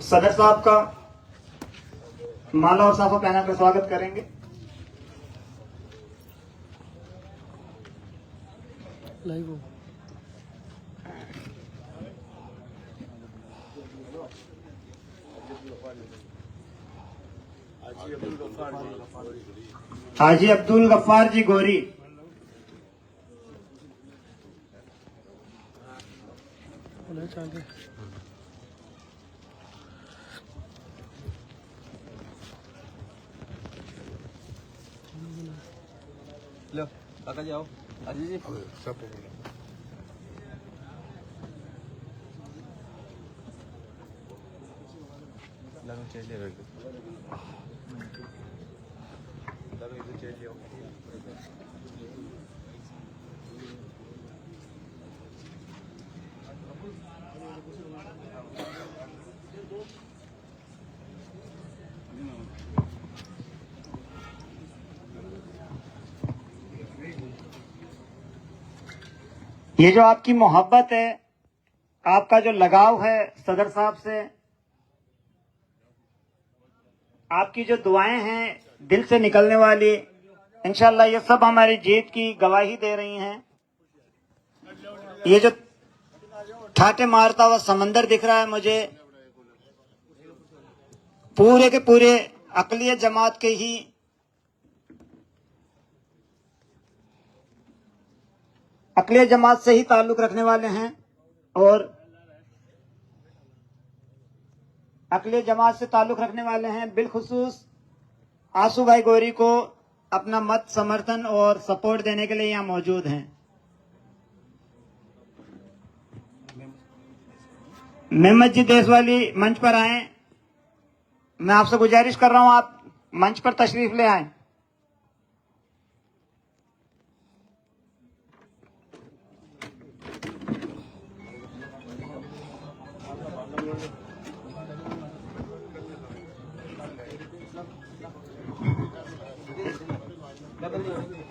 सदर साहब का माला और साफा पहनाकर स्वागत करेंगे। हाजी अब्दुल गफ्फार जी गोरी। लो काका जाओ अजी जी सब लगन चाहिए लगन इधर चाहिए ये जो आपकी मोहब्बत है, आपका जो लगाव है सदर साहब से, आपकी जो दुआएं हैं दिल से निकलने वाली, इंशाल्लाह ये सब हमारी जीत की गवाही दे रही हैं। ये जो ठाटे मारता हुआ समंदर दिख रहा है मुझे, पूरे के पूरे अक़लियत जमात के ही अक़लियत जमात से ही ताल्लुक रखने वाले हैं और अक़लियत जमात से ताल्लुक रखने वाले हैं। बिलखुसूस आंसू भाई गोरी को अपना मत समर्थन और सपोर्ट देने के लिए यहाँ मौजूद हैं। मेहमद जी देशवाली मंच पर आए। मैं आपसे गुजारिश कर रहा हूं आप मंच पर तशरीफ ले आए।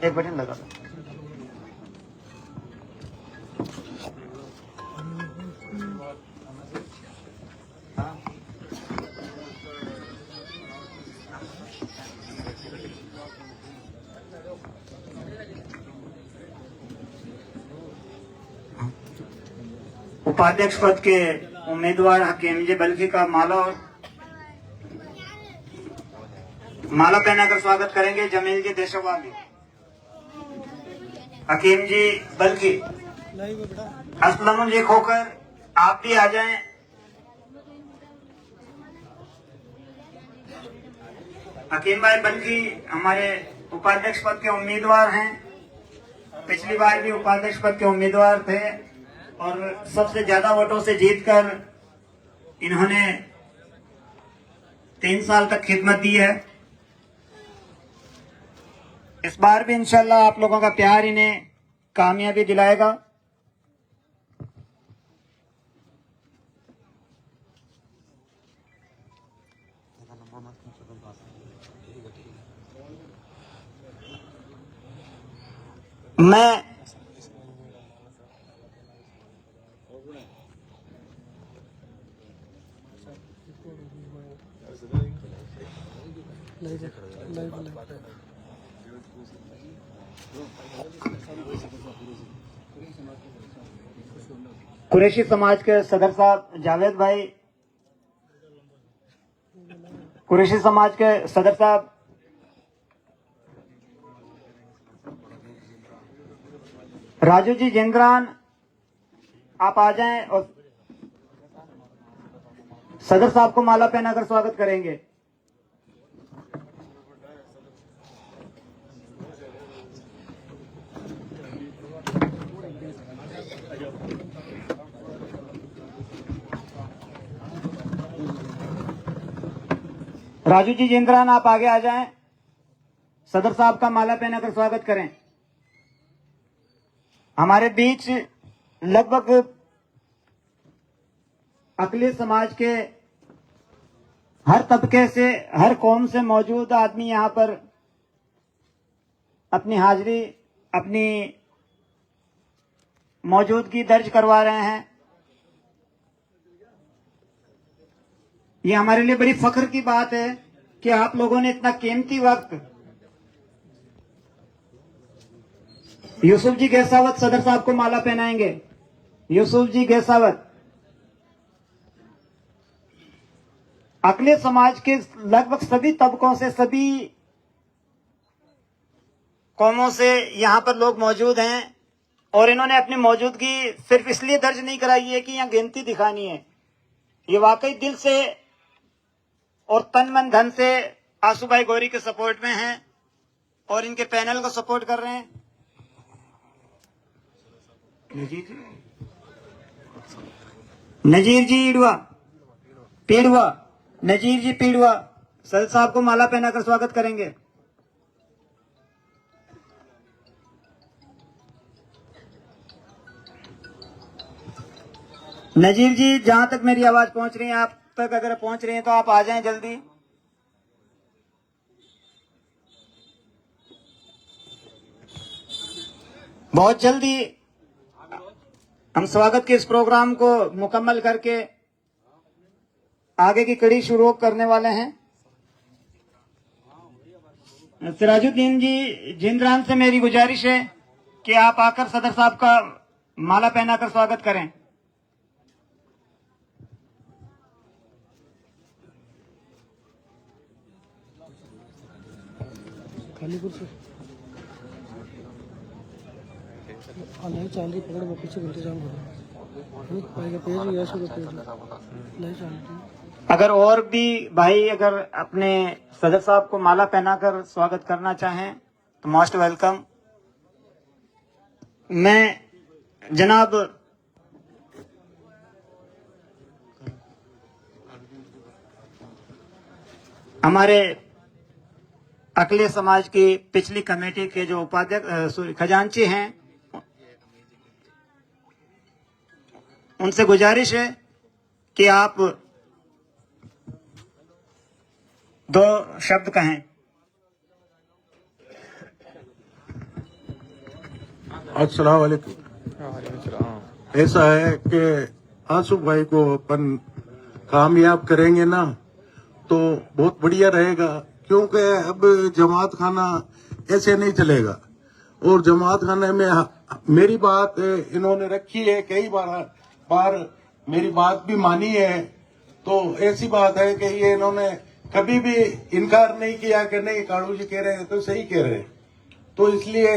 एक बटन लगा दो। उपाध्यक्ष पद के उम्मीदवार हकीम जी बल्कि का माला पहनाकर स्वागत करेंगे जमील जी देशवाली। हकीम जी बल्कि असलम जी खोकर आप भी आ जाएं। हकीम भाई बल्कि हमारे उपाध्यक्ष पद के उम्मीदवार हैं। पिछली बार भी उपाध्यक्ष पद के उम्मीदवार थे और सबसे ज्यादा वोटों से जीतकर इन्होंने 3 साल तक खिदमत दी है। इस बार भी इंशाल्लाह आप लोगों का प्यार इन्हें कामयाबी दिलाएगा। मैं कुरैशी समाज के सदर साहब जावेद भाई, कुरैशी समाज के सदर साहब राजू जी जिंद्रान आप आ जाएं और सदर साहब को माला पहनाकर स्वागत करेंगे। राजू जी जिंद्रान आप आगे आ जाएं, सदर साहब का माला पहनाकर स्वागत करें। हमारे बीच लगभग अक़लियत समाज के हर तबके से, हर कौम से मौजूद आदमी यहाँ पर अपनी हाजिरी, अपनी मौजूदगी दर्ज करवा रहे हैं। ये हमारे लिए बड़ी फख्र की बात है कि आप लोगों ने इतना कीमती वक्त यूसुफ जी गैसावत सदर साहब को माला पहनाएंगे। यूसुफ जी गैसावत अकले समाज के लगभग सभी तबकों से, सभी कौमों से यहां पर लोग मौजूद हैं और इन्होंने अपनी मौजूदगी सिर्फ इसलिए दर्ज नहीं कराई है कि यहां गिनती दिखानी है। ये वाकई दिल से और तन मन धन से आंसू भाई गौरी के सपोर्ट में हैं और इनके पैनल को सपोर्ट कर रहे हैं। नजीर जी ईडवा पीड़वा, नजीर जी पीड़वा सदर साहब को माला पहनाकर स्वागत करेंगे। नजीर जी, जहां तक मेरी आवाज पहुंच रही है, आप तक अगर पहुंच रही है तो आप आ जाएं जल्दी। बहुत जल्दी हम स्वागत के इस प्रोग्राम को मुकम्मल करके आगे की कड़ी शुरू करने वाले हैं। सिराजुद्दीन जी जिंद्रान से मेरी गुजारिश है कि आप आकर सदर साहब का माला पहनाकर स्वागत करें। खालीपुर से नहीं चाल रही, पकड़ पीछे इंतजाम हो पाएगा पेज या शुरू पेज नहीं चाल रही। अगर और भी भाई अगर अपने सदर साहब को माला पहनाकर स्वागत करना चाहें तो मोस्ट वेलकम। मैं जनाब हमारे अकले समाज की पिछली कमेटी के जो उपाध्यक्ष खजांची हैं उनसे गुजारिश है कि आप दो शब्द कहें। अस्सलाम वालेकुम। ऐसा है कि आंसू भाई को अपन कामयाब करेंगे ना तो बहुत बढ़िया रहेगा, क्योंकि अब जमात खाना ऐसे नहीं चलेगा। और जमात खाने में मेरी बात इन्होंने रखी है, कई बार मेरी बात भी मानी है। तो ऐसी बात है कि ये इन्होंने कभी भी इनकार नहीं किया कि नहीं कालू जी कह रहे हैं तो सही कह रहे हैं। तो इसलिए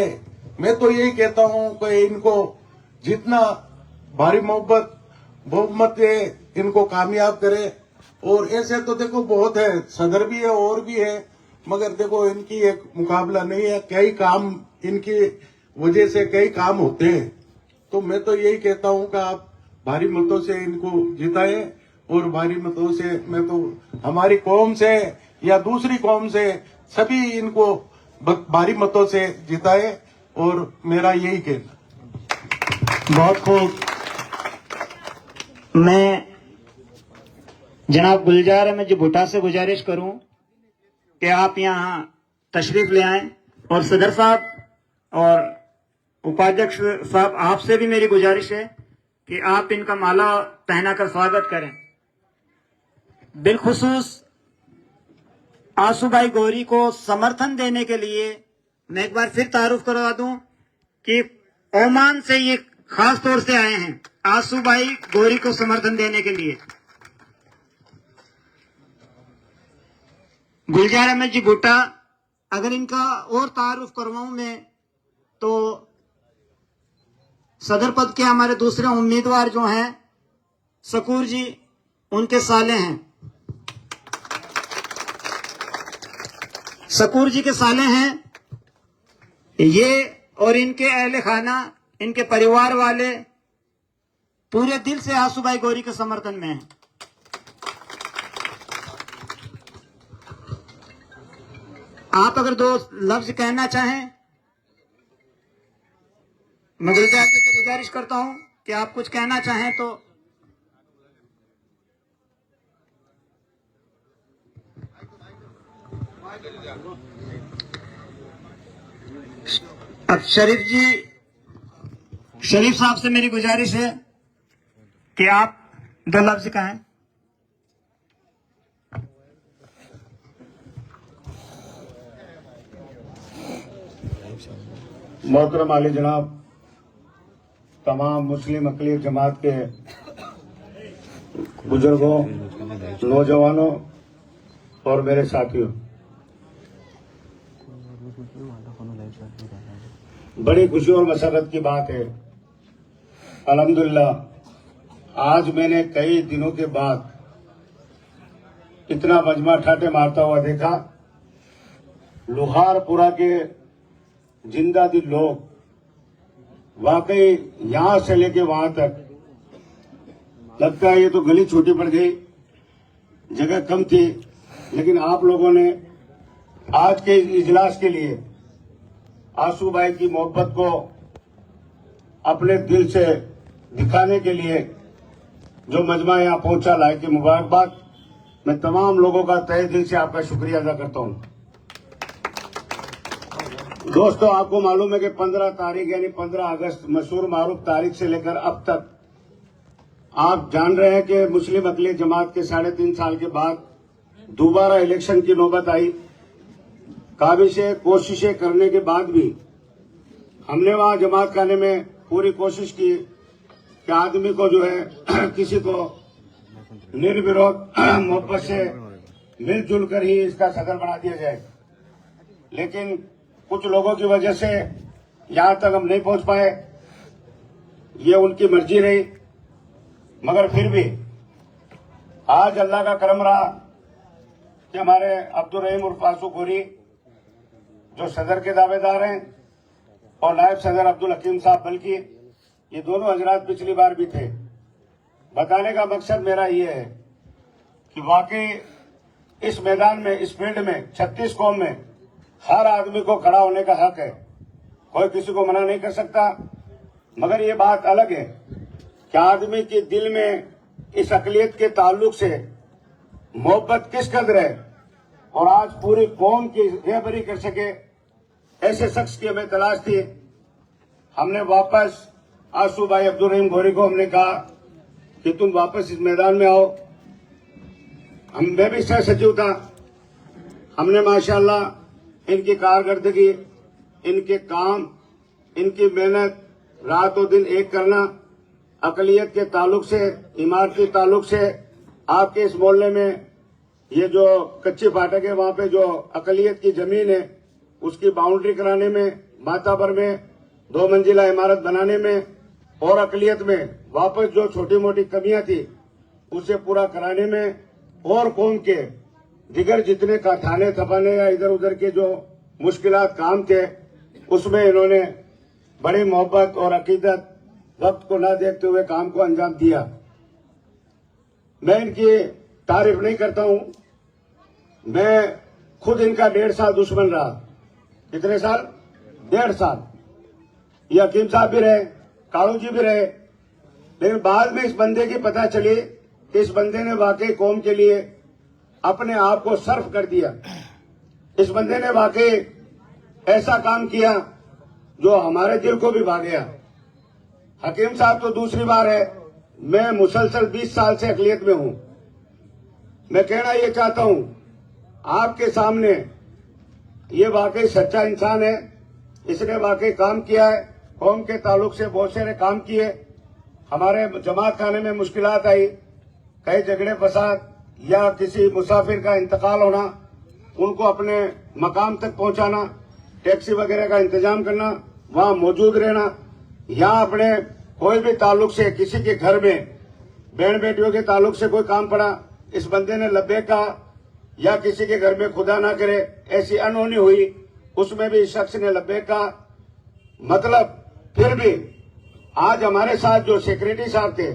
मैं तो यही कहता हूं कि इनको जितना भारी मोहब्बत बहुमत है इनको कामयाब करे। और ऐसे तो देखो बहुत है, सदर भी है और भी है, मगर देखो इनकी एक मुकाबला नहीं है। कई काम इनकी वजह से कई काम होते हैं। तो मैं तो यही कहता हूं कि आप भारी मतों से इनको जिताएं। और भारी मतों से मैं तो हमारी कौम से या दूसरी कौम से सभी इनको भारी मतों से जिताए। और मेरा यही कहना। बहुत खूब। मैं जनाब गुलजार अहमद जी भुट्टा से गुजारिश करूं कि आप यहां तशरीफ ले आएं और सदर साहब और उपाध्यक्ष साहब आपसे भी मेरी गुजारिश है कि आप इनका माला पहनाकर स्वागत करें। बिलखुसूस आंसू भाई गौरी को समर्थन देने के लिए मैं एक बार फिर तारुफ करवा दूं कि ओमान से ये खास तौर से आए हैं आंसू भाई गौरी को समर्थन देने के लिए। गुलजार अहमद जी भुट्टा, अगर इनका और तारुफ करवाऊं मैं तो सदर पद के हमारे दूसरे उम्मीदवार जो हैं शकूर जी, उनके साले हैं। शकूर जी के साले हैं ये, और इनके अहले खाना, इनके परिवार वाले पूरे दिल से आंसू भाई गौरी के समर्थन में हैं। आप अगर दो लफ्ज कहना चाहें, मैं गुलजार जी से गुजारिश करता हूं कि आप कुछ कहना चाहें तो। अब शरीफ साहब से मेरी गुजारिश है कि आप दो लफ्ज कहें। मोहतरम आली जनाब, तमाम मुस्लिम अक़लियत जमात के बुजुर्गों, नौजवानों और मेरे साथियों, बड़ी खुशी और मसरत की बात है। अल्हम्दुलिल्लाह आज मैंने कई दिनों के बाद इतना मजमा ठाटे मारता हुआ देखा। लोहारपुरा के जिंदा दिल लोग वाकई यहां से लेके वहां तक, लगता है ये तो गली छोटी पड़ गई, जगह कम थी, लेकिन आप लोगों ने आज के इजलास के लिए आंसू भाई की मोहब्बत को अपने दिल से दिखाने के लिए जो मजमा यहां पहुंचा, लायक की मुबारकबाद। मैं तमाम लोगों का तहे दिल से आपका शुक्रिया अदा करता हूं। दोस्तों, आपको मालूम है कि 15 तारीख यानी 15 अगस्त मशहूर मारूफ तारीख से लेकर अब तक आप जान रहे हैं कि मुस्लिम अक़लियत जमात के 3.5 साल के बाद दोबारा इलेक्शन की नौबत आई। काबिशें कोशिशें करने के बाद भी हमने वहां जमात खाने में पूरी कोशिश की कि आदमी को जो है किसी को निर्विरोध मोहब्बत से मिलजुल कर ही इसका सदर बना दिया जाए, लेकिन कुछ लोगों की वजह से यहां तक हम नहीं पहुंच पाए। ये उनकी मर्जी रही, मगर फिर भी आज अल्लाह का करम रहा कि हमारे अब्दुल रहीम उर्फ आंसू गोरी जो सदर के दावेदार हैं और नायब सदर अब्दुल हकीम साहब, बल्कि ये दोनों हजरात पिछली बार भी थे। बताने का मकसद मेरा ये है कि वाकई इस मैदान में, इस फील्ड में 36 कौम में हर आदमी को खड़ा होने का हक है, कोई किसी को मना नहीं कर सकता। मगर ये बात अलग है कि आदमी के दिल में इस अक़लियत के ताल्लुक से मोहब्बत किस कदर है और आज पूरी कौम की रहबरी कर सके, ऐसे शख्स की हमें तलाश थी। हमने वापस आंसू भाई अब्दुल रहीम गोरी को हमने कहा कि तुम वापस इस मैदान में आओ। मैं भी सह सचिव था। हमने माशाल्लाह इनकी कारकर्दगी, इनके काम, इनकी मेहनत, रात और दिन एक करना, अक़लियत के ताल्लुक से, इमारती ताल्लुक से, आपके इस मोहल्ले में ये जो कच्ची फाटक है वहां पे जो अक़लियत की जमीन है उसकी बाउंड्री कराने में, माताबर में 2 मंजिला इमारत बनाने में और अक़लियत में वापस जो छोटी मोटी कमियां थी उसे पूरा कराने में और कौम के दिगर जितने का थाने थपाने या इधर उधर के जो मुश्किलात काम थे उसमें इन्होंने बड़ी मोहब्बत और अकीदत, वक्त को न देखते हुए काम को अंजाम दिया। मैं इनकी तारीफ नहीं करता हूं, मैं खुद इनका 1.5 साल दुश्मन रहा। कितने साल? 1.5 साल। ये हकीम साहब भी रहे, कालू जी भी रहे, लेकिन बाद में इस बंदे की पता चली कि इस बंदे ने वाकई कौम के लिए अपने आप को सर्फ कर दिया। इस बंदे ने वाकई ऐसा काम किया जो हमारे दिल को भी भा गया। हकीम साहब तो दूसरी बार है, मैं मुसलसल 20 साल से अक़लियत में हूं। मैं कहना ये चाहता हूं आपके सामने, ये वाकई सच्चा इंसान है, इसने वाकई काम किया है, कौम के ताल्लुक से बहुत सारे काम किए। हमारे जमात खाने में मुश्किलात आई, कई झगड़े फसाद या किसी मुसाफिर का इंतकाल होना, उनको अपने मकाम तक पहुंचाना, टैक्सी वगैरह का इंतजाम करना, वहां मौजूद रहना। यहाँ अपने कोई भी ताल्लुक से किसी के घर में बहन बेटियों के ताल्लुक से कोई काम पड़ा, इस बंदे ने लब्बैक कहा, या किसी के घर में खुदा ना करे ऐसी अनहोनी हुई उसमें भी इस शख्स ने लब्बैक कहा। मतलब फिर भी आज हमारे साथ जो सेक्रेटरी साहब थे,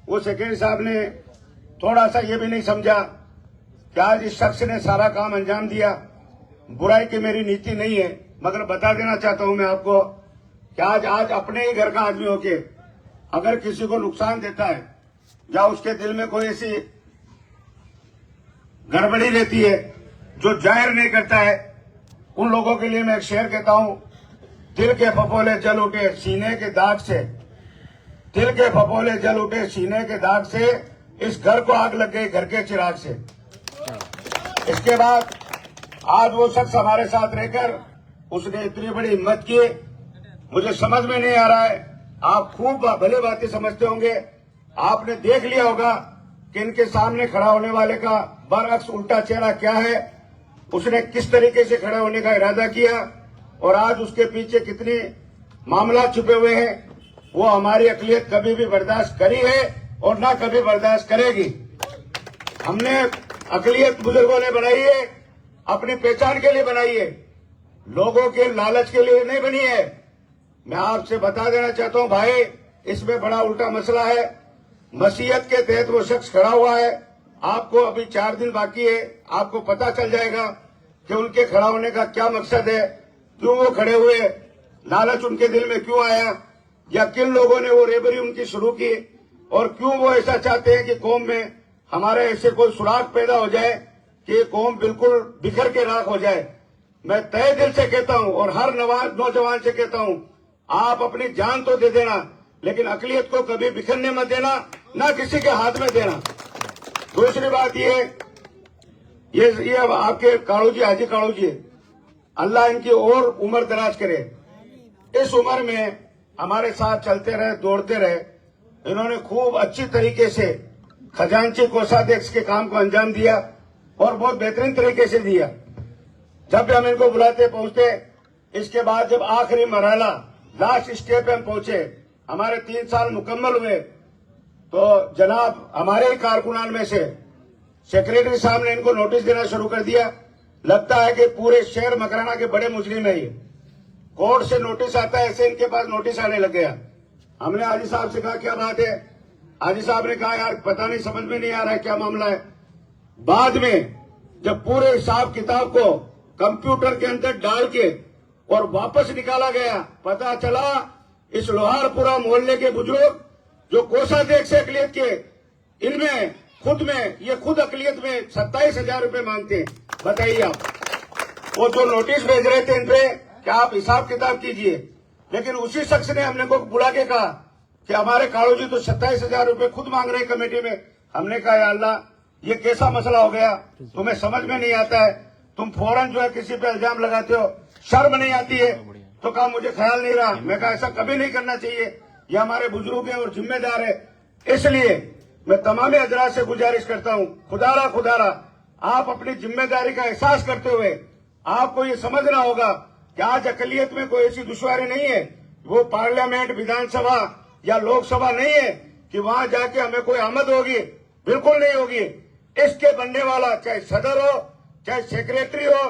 वो सेक्रेटरी साहब ने थोड़ा सा ये भी नहीं समझा कि आज इस शख्स ने सारा काम अंजाम दिया। बुराई की मेरी नीति नहीं है, मगर बता देना चाहता हूं मैं आपको कि आज अपने ही घर का आदमी होके अगर किसी को नुकसान देता है या उसके दिल में कोई ऐसी गड़बड़ी रहती है जो जाहिर नहीं करता है, उन लोगों के लिए मैं एक शेर कहता हूं, दिल के फपोले जल उठे सीने के दाग से, दिल के फपोले जल उठे सीने के दाग से, इस घर को आग लग गई घर के चिराग से। इसके बाद आज वो शख्स हमारे साथ रहकर उसने इतनी बड़ी हिम्मत की, मुझे समझ में नहीं आ रहा है। आप खूब भले बातें समझते होंगे। आपने देख लिया होगा कि इनके सामने खड़ा होने वाले का बरअक्स उल्टा चेहरा क्या है, उसने किस तरीके से खड़े होने का इरादा किया और आज उसके पीछे कितनी मामला छुपे हुए हैं, वो हमारी अकलियत कभी भी बर्दाश्त करी है और ना कभी बर्दाश्त करेगी। हमने अकलियत बुजुर्गों ने बनाई है, अपनी पहचान के लिए बनाई है, लोगों के लालच के लिए नहीं बनी है। मैं आपसे बता देना चाहता हूं भाई, इसमें बड़ा उल्टा मसला है। मसीहत के तहत वो शख्स खड़ा हुआ है। आपको अभी 4 दिन बाकी है, आपको पता चल जाएगा कि उनके खड़ा होने का क्या मकसद है, क्यों वो खड़े हुए, लालच उनके दिल में क्यों आया, या किन लोगों ने वो रेबरी उनकी शुरू की, और क्यों वो ऐसा चाहते हैं कि कौम में हमारे ऐसे कोई सुराग पैदा हो जाए कि ये कौम बिल्कुल बिखर के राख हो जाए। मैं तहे दिल से कहता हूं और हर नौजवान से कहता हूं, आप अपनी जान तो दे देना, लेकिन अकलियत को कभी बिखरने मत देना, ना किसी के हाथ में देना। दूसरी बात ये अब आपके कालू जी, हाजी कालू जी, अल्लाह इनकी और उम्र दराज करे। इस उम्र में हमारे साथ चलते रहे, दौड़ते रहे। इन्होंने खूब अच्छी तरीके से खजांची कोषाध्यक्ष के काम को अंजाम दिया और बहुत बेहतरीन तरीके से दिया। जब भी हम इनको बुलाते पहुंचते, इसके बाद जब आखिरी मरहला लास्ट स्टेप पे हम पहुंचे, हमारे 3 साल मुकम्मल हुए, तो जनाब हमारे ही कारकुनान में से सेक्रेटरी साहब ने इनको नोटिस देना शुरू कर दिया। लगता है कि पूरे शहर मकराना के बड़े मुजरिम है ये, कोर्ट से नोटिस आता है ऐसे इनके पास नोटिस आने लग गया। हमने हाजी साहब से कहा क्या बात है, हाजी साहब ने कहा यार पता नहीं, समझ में नहीं आ रहा है क्या मामला है। बाद में जब पूरे हिसाब किताब को कंप्यूटर के अंदर डाल के और वापस निकाला गया, पता चला इस लोहारपुरा मोहल्ले के बुजुर्ग जो कोषाध्यक्ष अकलियत के, इनमें ये खुद अकलियत में 27,000 रुपए मांगते हैं। बताइए आप, वो जो नोटिस भेज रहे थे इन पे कि आप हिसाब किताब कीजिए, लेकिन उसी शख्स ने हमने को बुला के कहा कि हमारे कालू जी तो 27,000 रुपए खुद मांग रहे हैं कमेटी में। हमने कहा या अल्लाह, ये कैसा मसला हो गया, तुम्हें समझ में नहीं आता है, तुम फौरन जो है किसी पे इल्जाम लगाते हो, शर्म नहीं आती है। तो कहा मुझे ख्याल नहीं रहा। मैं कहा ऐसा कभी नहीं करना चाहिए, ये हमारे बुजुर्ग हैं और जिम्मेदार है। इसलिए मैं तमाम हजरात से गुजारिश करता हूं, खुदारा आप अपनी जिम्मेदारी का एहसास करते हुए आपको ये समझना होगा कि आज अकलियत में कोई ऐसी दुश्वारी नहीं है, वो पार्लियामेंट, विधानसभा या लोकसभा नहीं है कि वहां जाके हमें कोई आमद होगी, बिल्कुल नहीं होगी। इसके बनने वाला चाहे सदर हो, चाहे सेक्रेटरी हो,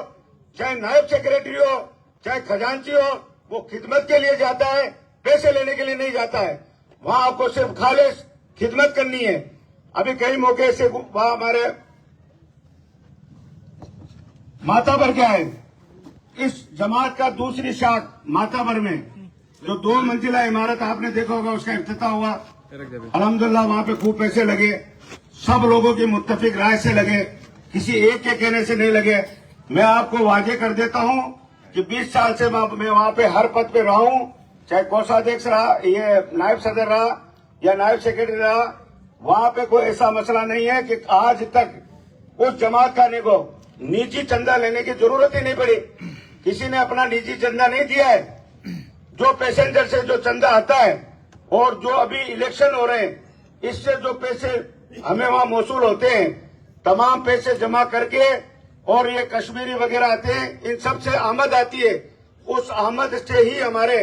चाहे नायब सेक्रेटरी हो, चाहे खजांची हो, वो खिदमत के लिए जाता है, पैसे लेने के लिए नहीं जाता है। वहां आपको सिर्फ खालिस खिदमत करनी है। अभी कई मौके से वहां हमारे माताबर क्या है, इस जमात का दूसरी शाख माताबर में जो 2 मंजिला इमारत आपने देखा होगा, उसका इफ्तिताह हुआ। अल्हम्दुलिल्लाह वहां पे खूब पैसे लगे, सब लोगों की मुत्तफिक राय से लगे, किसी एक के कहने से नहीं लगे। मैं आपको वाजे कर देता हूं कि 20 साल से मैं वहां पे हर पद पे रहा हूं, चाहे कोषाध्यक्ष रहा, ये नायब सदर रहा या नायब सेक्रेटरी रहा, वहां पे कोई ऐसा मसला नहीं है कि आज तक उस जमात खाने को निजी चंदा लेने की जरूरत ही नहीं पड़ी। किसी ने अपना निजी चंदा नहीं दिया है। जो पैसेंजर से जो चंदा आता है और जो अभी इलेक्शन हो रहे हैं, इससे जो पैसे हमें वहां मौसूल होते हैं, तमाम पैसे जमा करके और ये कश्मीरी वगैरह आते हैं, इन सब से आमद आती है। उस आमद से ही हमारे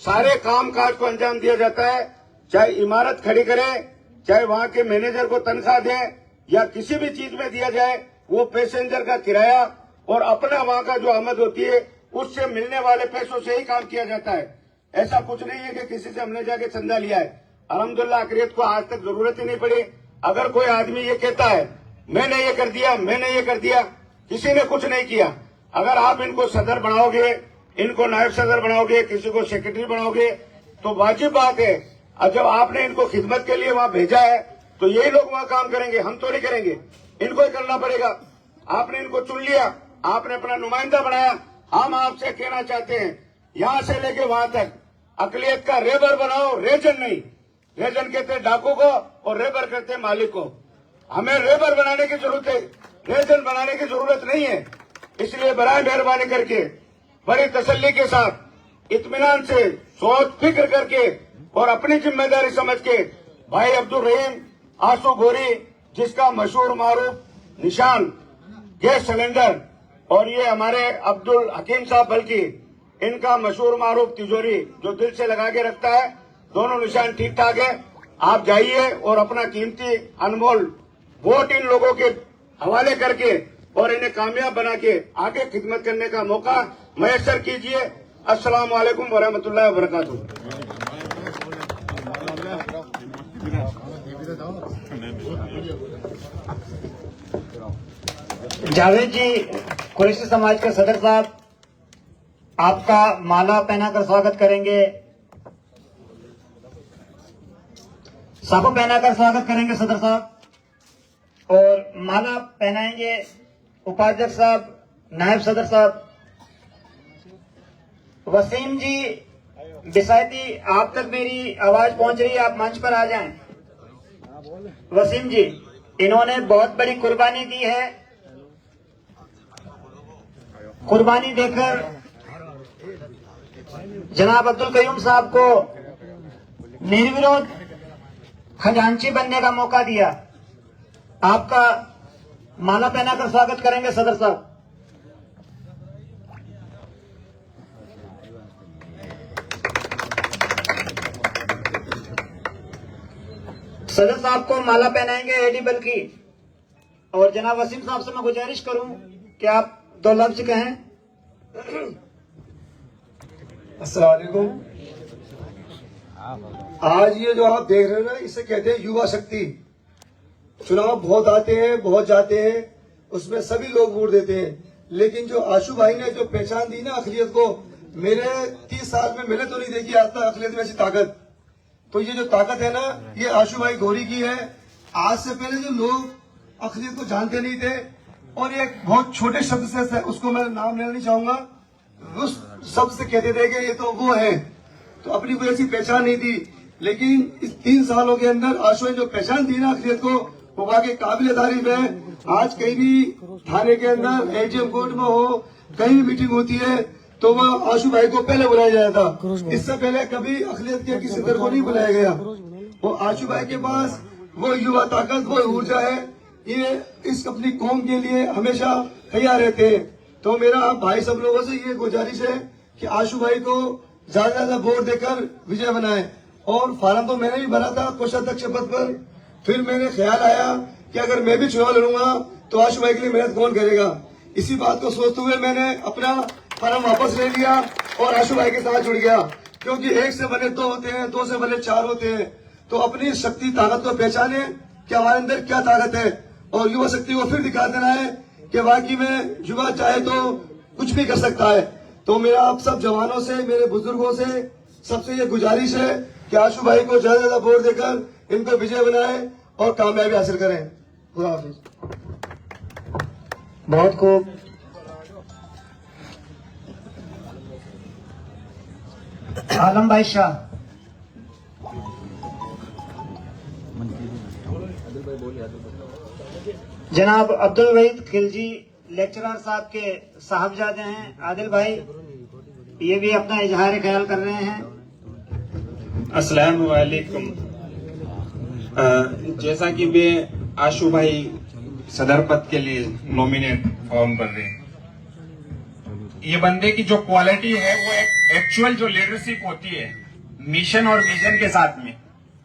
सारे काम काज को अंजाम दिया जाता है। चाहे इमारत खड़ी करें, चाहे वहां के मैनेजर को तनख्वाह दें या किसी भी चीज में दिया जाए, वो पैसेंजर का किराया और अपना वहां का जो आमद होती है उससे मिलने वाले पैसों से ही काम किया जाता है। ऐसा कुछ नहीं है कि किसी से हमने जाके चंदा लिया है। अल्हम्दुलिल्लाह अकलियत को आज तक जरूरत ही नहीं पड़ी। अगर कोई आदमी ये कहता है मैंने ये कर दिया, मैंने ये कर दिया, किसी ने कुछ नहीं किया। अगर आप इनको सदर बनाओगे, इनको नायब सदर बनाओगे, किसी को सेक्रेटरी बनाओगे, तो वाजिब बात है, और जब आपने इनको खिदमत के लिए वहां भेजा है तो यही लोग वहां काम करेंगे, हम तो नहीं करेंगे, इनको ही करना पड़ेगा। आपने इनको चुन लिया, आपने अपना नुमाइंदा बनाया। हम आपसे कहना चाहते हैं, यहां से लेके वहां तक अकलियत का रेबर बनाओ, रेजन नहीं। रेजन कहते डाकू को और रेबर कहते मालिक को। हमें रेबर बनाने की जरूरत है, रेजन बनाने की जरूरत नहीं है। इसलिए बराए मेहरबानी करके बड़ी तसल्ली के साथ इत्मीनान से सोच फिक्र करके और अपनी जिम्मेदारी समझ के भाई अब्दुल रहीम आंसू गोरी, जिसका मशहूर मारूफ निशान गैस सिलेंडर, और ये हमारे अब्दुल हकीम साहब बल्कि इनका मशहूर मारूफ तिजोरी जो दिल से लगा के रखता है, दोनों निशान ठीक ठाक है। आप जाइए और अपना कीमती अनमोल वोट इन लोगों के हवाले करके और इन्हें कामयाब बना के आगे खिदमत करने का मौका मैसर कीजिए। अस्सलाम वालेकुम वरहमतुल्लाहि वबरकातुहू। जावेद जी, कुरैशी समाज के सदर साहब आपका माला पहनाकर स्वागत करेंगे, साफा पहनाकर स्वागत करेंगे सदर साहब, और माला पहनाएंगे उपाध्यक्ष साहब, नायब सदर साहब। वसीम जी बिसाती, आप तक मेरी आवाज पहुंच रही है, आप मंच पर आ जाएं। वसीम जी, इन्होंने बहुत बड़ी कुर्बानी दी है, कुर्बानी देकर जनाब अब्दुल कयूम साहब को निर्विरोध खजांची बनने का मौका दिया। आपका माला पहनाकर स्वागत करेंगे सदर साहब। सदर साहब को माला पहनाएंगे एडी बल्कि, और जनाब वसीम साहब से मैं गुजारिश करूं कि आप 2 लफ्ज कहें। अस्सलाम वालेकुम। आज ये जो आप देख रहे हैं ना, इसे कहते हैं युवा शक्ति। चुनाव बहुत आते हैं, बहुत जाते हैं, उसमें सभी लोग वोट देते हैं, लेकिन जो आशू भाई ने जो पहचान दी ना अखिलियत को, मेरे 30 साल में मैंने तो नहीं देखी आज तक अखिलियत में ऐसी ताकत। तो ये जो ताकत है ना, ये आशू भाई गोरी की है। आज से पहले जो लोग अखिलियत को जानते नहीं थे, और एक बहुत छोटे शब्द से, उसको मैं नाम लेना नहीं चाहूंगा, उस शब्द से कहते थे कि ये तो वो है, तो अपनी कोई ऐसी पहचान नहीं थी। लेकिन इस 3 सालों के अंदर आशू ने जो पहचान दी ना अखिलियत को, वो वाकई काबिल तारीफ है। आज कहीं भी थाने के अंदर एजीएम कोर्ट में हो, कहीं भी मीटिंग होती है तो वह आशू भाई को पहले बुलाया जाता था। इससे पहले कभी अखिलियत के किसी दर को नहीं बुलाया गया। वो आशू भाई के पास वो युवा ताकत, वो ऊर्जा है, ये इस अपनी कौम के लिए हमेशा तैयार रहते हैं। तो मेरा भाई सब लोगों से ये गुजारिश है कि आशू भाई को ज्यादा से ज्यादा वोट देकर विजय बनाए। और फार्म तो मैंने भी भरा था कोषाध्यक्ष पद पर, फिर मैंने ख्याल आया कि अगर मैं भी चुनाव लड़ूंगा तो आशू भाई के लिए मेहनत कौन करेगा। इसी बात को सोचते हुए मैंने अपना फार्म वापस ले लिया और आशू भाई के साथ जुड़ गया, क्योंकि 1 से भले 2 होते हैं, 2 से भले 4 होते हैं। तो अपनी शक्ति ताकत को पहचाने कि हमारे अंदर क्या ताकत है, और युवा शक्ति को फिर दिखा देना है कि वाकई में युवा चाहे तो कुछ भी कर सकता है। तो मेरा आप सब जवानों से, मेरे बुजुर्गों से सबसे ये गुजारिश है कि आशू भाई को ज्यादा से ज्यादा वोट देकर इनको विजय बनाए और कामयाबी हासिल करें। खुदा हाफिज। बहुत खूब। आलम भाई शाह, जनाब अब्दुल वहीद खिलजी लेक्चरर साहब के साहबजादे हैं आदिल भाई, ये भी अपना इजहार ख्याल कर रहे हैं। अस्सलाम वालेकुम। जैसा कि वे आशू भाई सदर पद के लिए नॉमिनेट फॉर्म कर रहे हैं, ये बंदे की जो क्वालिटी है वो एक एक्चुअल जो लीडरशिप होती है मिशन और विजन के साथ में,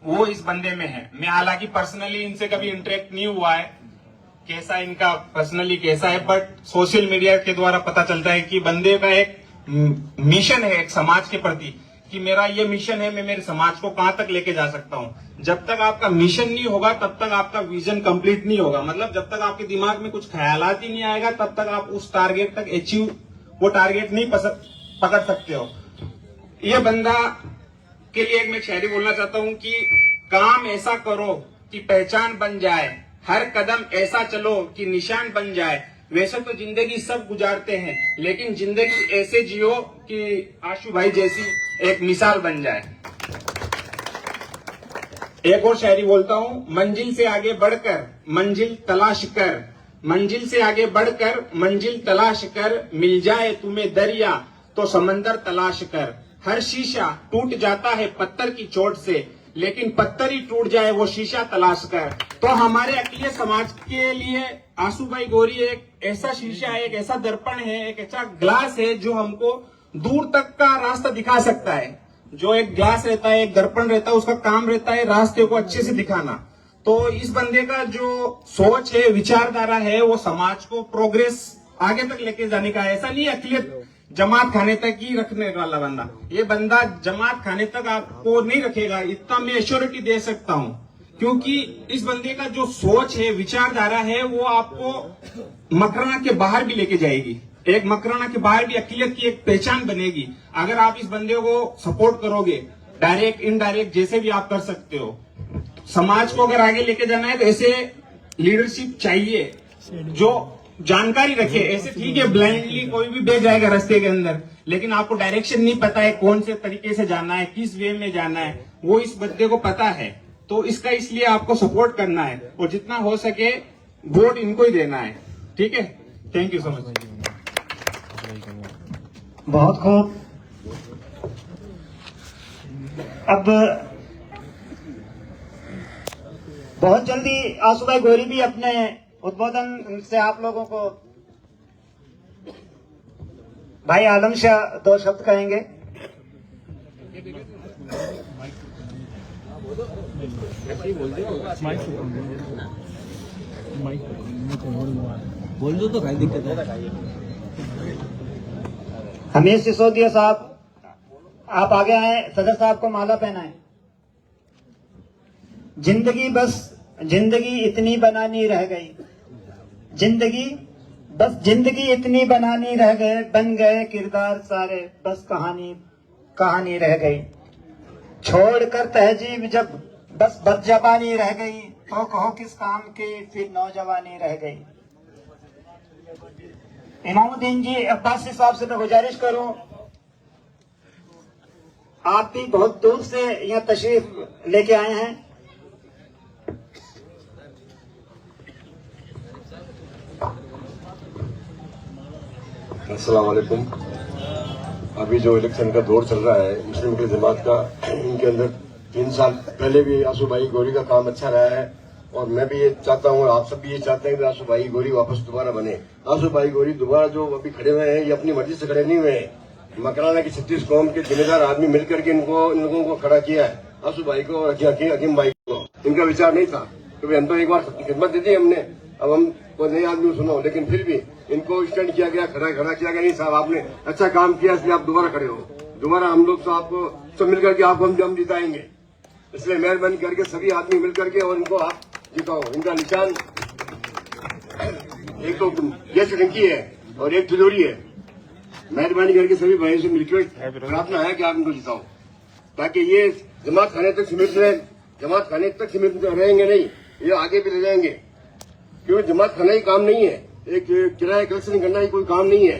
वो इस बंदे में है। मैं हालांकि पर्सनली इनसे कभी इंटरेक्ट नहीं हुआ है, कैसा इनका पर्सनली कैसा है, बट सोशल मीडिया के द्वारा पता चलता है कि बंदे का एक मिशन है एक समाज के प्रति, कि मेरा ये मिशन है, मैं मेरे समाज को कहां तक लेके जा सकता हूं। जब तक आपका मिशन नहीं होगा तब तक आपका विजन कंप्लीट नहीं होगा। मतलब जब तक आपके दिमाग में कुछ ख्यालात ही नहीं आएगा तब तक आप उस टारगेट तक अचीव, वो टारगेट नहीं पकड़ सकते हो। ये बंदा के लिए एक मैं शायरी बोलना चाहता हूं कि काम ऐसा करो कि पहचान बन जाए, हर कदम ऐसा चलो कि निशान बन जाए। वैसे तो जिंदगी सब गुजारते हैं, लेकिन जिंदगी ऐसे जियो कि आशू भाई जैसी एक मिसाल बन जाए। एक और शायरी बोलता हूं, मंजिल से आगे बढ़कर मंजिल तलाश कर, मंजिल से आगे बढ़कर मंजिल तलाश कर, मिल जाए तुम्हें दरिया तो समंदर तलाश कर। हर शीशा टूट जाता है पत्थर की चोट से, लेकिन पत्थर ही टूट जाए वो शीशा तलाश कर। तो हमारे अखिलेश समाज के लिए आशु भाई गौरी एक ऐसा शीशा है, एक ऐसा दर्पण है, एक ऐसा ग्लास है जो हमको दूर तक का रास्ता दिखा सकता है। जो एक ग्लास रहता है, एक दर्पण रहता है, उसका काम रहता है रास्ते को अच्छे से दिखाना। तो इस बंदे का जो सोच है, विचारधारा है, वो समाज को प्रोग्रेस आगे तक लेके जाने का है। ऐसा नहीं अखिलेश जमात खाने तक ही रखने वाला बंदा, ये बंदा जमात खाने तक आपको नहीं रखेगा, इतना मैं एश्योरिटी दे सकता हूं। क्योंकि इस बंदे का जो सोच है, विचारधारा है, वो आपको मकराना के बाहर भी लेके जाएगी। एक मकराना के बाहर भी अखिलेश की एक पहचान बनेगी अगर आप इस बंदे को सपोर्ट करोगे, डायरेक्ट इनडायरेक्ट जैसे भी आप कर सकते हो। समाज को अगर आगे लेके जाना है तो ऐसे लीडरशिप चाहिए जो जानकारी रखे। ऐसे ठीक है ब्लाइंडली कोई भी बह जाएगा रास्ते के अंदर, लेकिन आपको डायरेक्शन नहीं पता है, कौन से तरीके से जाना है, किस वे में जाना है, वो इस बंदे को पता है। तो इसका इसलिए आपको सपोर्ट करना है और जितना हो सके वोट इनको ही देना है। ठीक है, थैंक यू सो मच। बहुत खूब। अब बहुत जल्दी आशु भाई गौरी भी अपने उद्बोधन से आप लोगों को, भाई आलम शाह 2 शब्द कहेंगे। बोल दो तो क्या दिक्कत है। हमीद सिसोदिया साहब, आप आगे आए, सदर साहब को माला पहनाएं। जिंदगी इतनी बनानी रह गई, जिंदगी इतनी बनानी रह गए, बन गए किरदार सारे, बस कहानी रह गई। छोड़कर तहजीब जब बस बदजबानी रह गई, तो कहो किस काम की फिर नौजवानी रह गई। इमामुद्दीन जी अब्बासी साहब से मैं गुजारिश करूं, आप भी बहुत दूर से यहाँ तशरीफ लेके आए हैं। अस्सलाम वालेकुम। अभी जो इलेक्शन का दौर चल रहा है मुस्लिम लीग जमात का, इनके अंदर 3 साल पहले भी आशु भाई गौरी का काम अच्छा रहा है और मैं भी ये चाहता हूँ, आप सब भी ये चाहते हैं कि आशु भाई गौरी वापस दोबारा बने। आशु भाई गौरी दोबारा जो अभी खड़े हुए हैं, ये अपनी मर्जी से खड़े नहीं हुए हैं। मकराना की 36 कौम के जिम्मेदार आदमी मिलकर के इन लोगों को खड़ा किया है। आशु भाई को और हकीम भाई को, इनका विचार नहीं था क्योंकि हम तो एक बार खिदमत दी थी हमने, अब हम कोई नए आदमी सुनो, लेकिन फिर भी इनको स्टैंड किया गया, खड़ा किया गया। नहीं साहब, आपने अच्छा काम किया, इसलिए आप दोबारा खड़े हो। दोबारा हम लोग तो आपको सब मिलकर के आपको हम जिताएंगे, इसलिए मेहरबानी करके सभी आदमी मिलकर के और इनको आप जिताओ। इनका निशान एक तो गैस टंकी है और एक तिजोरी है। मेहरबानी करके सभी भाइयों से रिक्वेस्ट प्रार्थना है कि आप इनको जिताओ, ताकि ये जमात खाने तक सीमित रहे। जमात खाने तक सीमित रहेंगे नहीं, ये आगे भी ले जाएंगे, क्योंकि जमात खाना ही काम नहीं है, एक किराया कलेक्शन करना ही कोई काम नहीं है।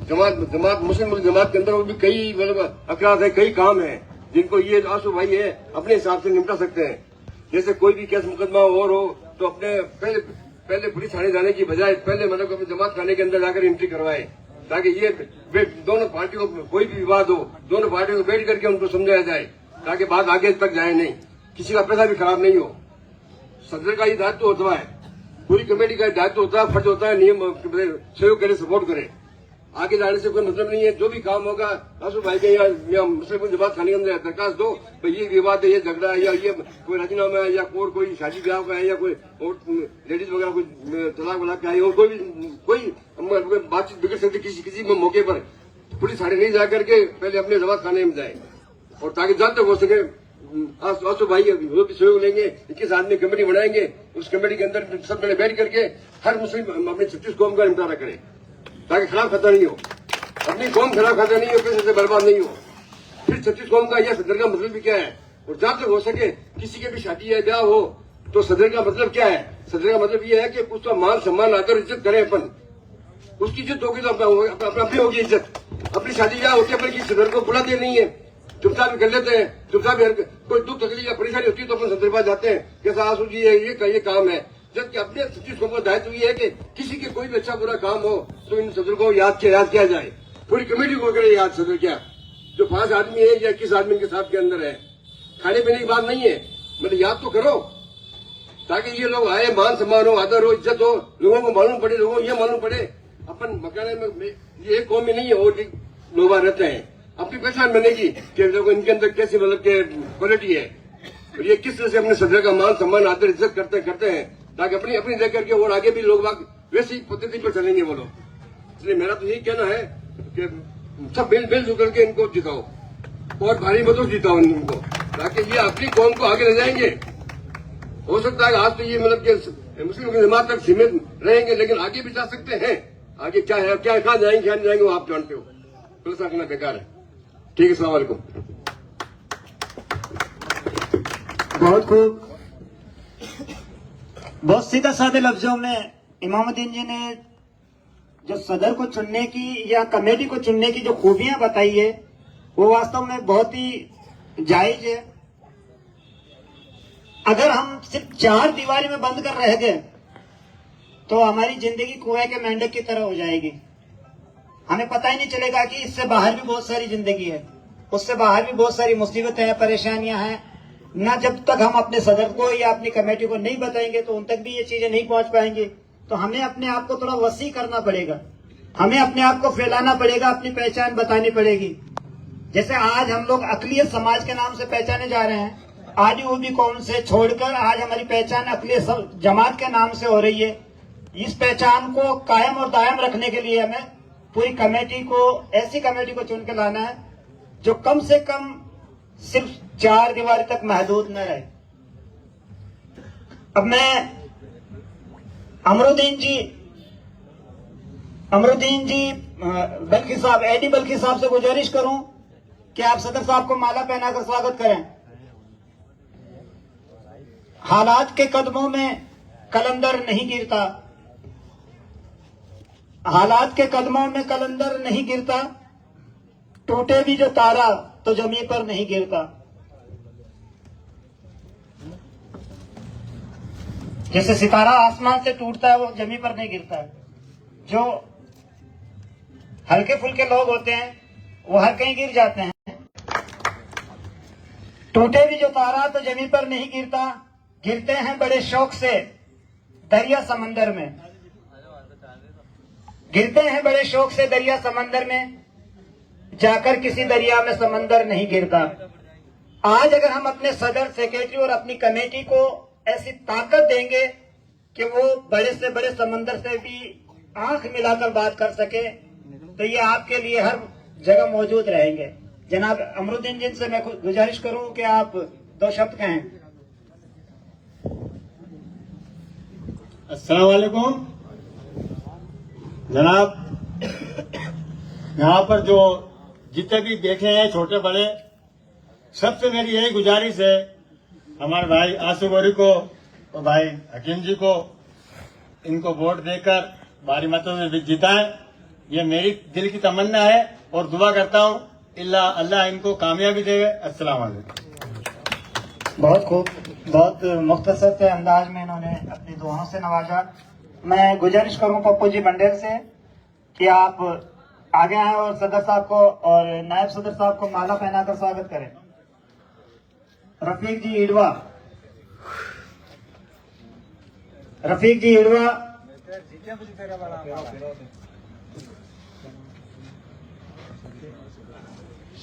जमात मुस्लिम जमात के अंदर वो भी कई मतलब अफराद है, कई काम है जिनको ये आशु भाई है अपने हिसाब से निपटा सकते हैं। जैसे कोई भी केस मुकदमा और हो तो अपने पहले पुलिस थाने जाने की बजाय पहले मतलब अपने जमात खाने के अंदर जाकर एंट्री करवाए, ताकि ये दोनों पार्टियों को कोई भी विवाद हो, दोनों पार्टियों को बैठ करके उनको समझाया जाए, ताकि बात आगे तक जाए नहीं, किसी का पैसा भी खराब नहीं हो। सदर का ये दायित्व होता है, पूरी कमेटी का दायित्व होता है, फर्ज होता है, नियम सहयोग करे, सपोर्ट करे। आगे जाने से कोई मतलब नहीं है। जो भी काम होगा आशु भाई के यहाँ मुस्लिम जमात खाने के अंदर दरखास्त दो, तो ये विवाद है, ये झगड़ा है, या ये कोई राजीनामा है, या कोई शादी ब्याह का है, या कोई लेडीज वगैरह कोई तलाक वलाक का है, और कोई बातचीत बिगड़ सकती किसी मौके पर, पुलिस थाने नहीं जाकर के पहले अपने जमात खाने में जाए, और ताकि जब तक हो सके आशु भाई वो भी सहयोग लेंगे। 21 आदमी कमेटी बनाएंगे, उस कमेटी के अंदर सब मिले बैठ करके हर मुस्लिम अपनी 36 कौम का निपटारा करे, ताकि खराब खाता नहीं हो, अपनी कौम खराब खाता नहीं हो, पैसे से बर्बाद नहीं हो। फिर 36 कौम का यह सदर का मतलब भी क्या है, और जब तक हो सके किसी के भी शादी या ब्याह हो तो सदर का मतलब क्या है। सदर का मतलब यह है कि उसका मान सम्मान आकर इज्जत करें, अपन उसकी इज्जत होगी तो अपनी होगी इज्जत। अपनी शादी ब्याह होती है अपन की सदर को बुलाते नहीं है, चुपचाप कर लेते हैं। चुपचाप कोई दुख तकलीफ या परेशानी होती है तो अपन सदर पास जाते हैं, जैसा आशु जी है ये काम है। जबकि अपने 36 कौम का दायित्व ये है कि किसी के कोई भी अच्छा बुरा काम हो तो इन सदर को याद किया जाए, पूरी कमेटी को करे याद सदर क्या, जो 5 आदमी है या 21 आदमी के साथ के अंदर है, खाने पीने की बात नहीं है, मतलब याद तो करो, ताकि ये लोग आए, मान सम्मान हो, आदर हो, इज्जत हो, लोगों को मालूम पड़े, लोगों को ये मालूम पड़े अपन मकाने में ये एक कौम में नहीं है और भी लोग रहते हैं, अपनी पहचान बनेगी कि लोग इनके अंदर कैसी मतलब के क्वालिटी है और ये किस तरह से अपने सदर का मान सम्मान आदर इज्जत करते हैं, ताकि अपनी अपनी देख करके और आगे भी लोग वैसी पद्धति पर चलेंगे वो लोग। इसलिए मेरा तो यही कहना है कि सब मिलजुल करके इनको जिताओ और भारी मतों से जिताओ इनको, ताकि ये अपनी कौम को आगे ले जाएंगे। हो सकता है आज तो ये मतलब कि मुस्लिम की जमात तक सीमित रहेंगे, लेकिन आगे भी जा सकते हैं। आगे क्या है, क्या कहाँ जाएंगे क्या नहीं जाएंगे वो आप जानते हो, भरोसा करना बेकार है। ठीक है, अस्सलाम वालेकुम। बहुत खूब। बहुत सीधा साधे लफ्जों में इमामुद्दीन जी ने जो सदर को चुनने की या कमेटी को चुनने की जो खूबियां बताई है वो वास्तव में बहुत ही जायज है। अगर हम सिर्फ 4 दीवारी में बंद कर रह गए तो हमारी जिंदगी कुएं के मेंढक की तरह हो जाएगी। हमें पता ही नहीं चलेगा कि इससे बाहर भी बहुत सारी जिंदगी है, उससे बाहर भी बहुत सारी मुसीबतें हैं, परेशानियां हैं। ना जब तक हम अपने सदर को या अपनी कमेटी को नहीं बताएंगे तो उन तक भी ये चीजें नहीं पहुंच पाएंगी। तो हमें अपने आप को थोड़ा वसी करना पड़ेगा, हमें अपने आप को फैलाना पड़ेगा, अपनी पहचान बतानी पड़ेगी। जैसे आज हम लोग अकलियत समाज के नाम से पहचाने जा रहे हैं, आदि ऊबी कौम से छोड़कर आज हमारी पहचान अकलियत जमात के नाम से हो रही है। इस पहचान को कायम और दायम रखने के लिए हमें पूरी कमेटी को, ऐसी कमेटी को चुन के लाना है जो कम से कम सिर्फ 4 दीवार तक महदूद न रहे। अब मैं अमरुद्दीन जी बल्कि साहब, एडी बल्कि साहब से गुजारिश करूं कि आप सदर साहब को माला पहनाकर स्वागत करें। हालात के कदमों में कलंदर नहीं गिरता, हालात के कदमों में कलंदर नहीं गिरता, टूटे भी जो तारा तो जमीन पर नहीं गिरता। जैसे सितारा आसमान से टूटता है वो जमीन पर नहीं गिरता है। जो हल्के फुल्के लोग होते हैं वो हर कहीं गिर जाते हैं। टूटे भी जो तारा तो जमीन पर नहीं गिरता, गिरते हैं बड़े शौक से दरिया समंदर में, गिरते हैं बड़े शौक से दरिया समंदर में, जाकर किसी दरिया में समंदर नहीं गिरता। आज अगर हम अपने सदर, सेक्रेटरी और अपनी कमेटी को ऐसी ताकत देंगे कि वो बड़े से बड़े समंदर से भी आंख मिलाकर बात कर सके, तो ये आपके लिए हर जगह मौजूद रहेंगे। जनाब अमरुद्दीन जी से मैं गुजारिश करूं कि आप 2 शब्द कहें। अस्सलाम वालेकुम जनाब, यहाँ पर जो जितने भी बैठे हैं छोटे बड़े, सबसे मेरी यही गुजारिश है, हमारे भाई आसू गौरी को और भाई हकीम जी को इनको वोट देकर भारी मतों से जिताएं। ये मेरी दिल की तमन्ना है और दुआ करता हूँ अल्लाह इनको कामयाबी देवे। अस्सलाम वालेकुम। बहुत खूब, बहुत मुख्तसर से अंदाज में इन्होंने अपनी दुआओं से नवाजा। मैं गुजारिश करूं पप्पू जी बंडेल से कि आप आगे आए और सदर साहब को और नायब सदर साहब को माला पहनाकर स्वागत करें। रफीक जी ईडवा, रफीक जी ईडवा,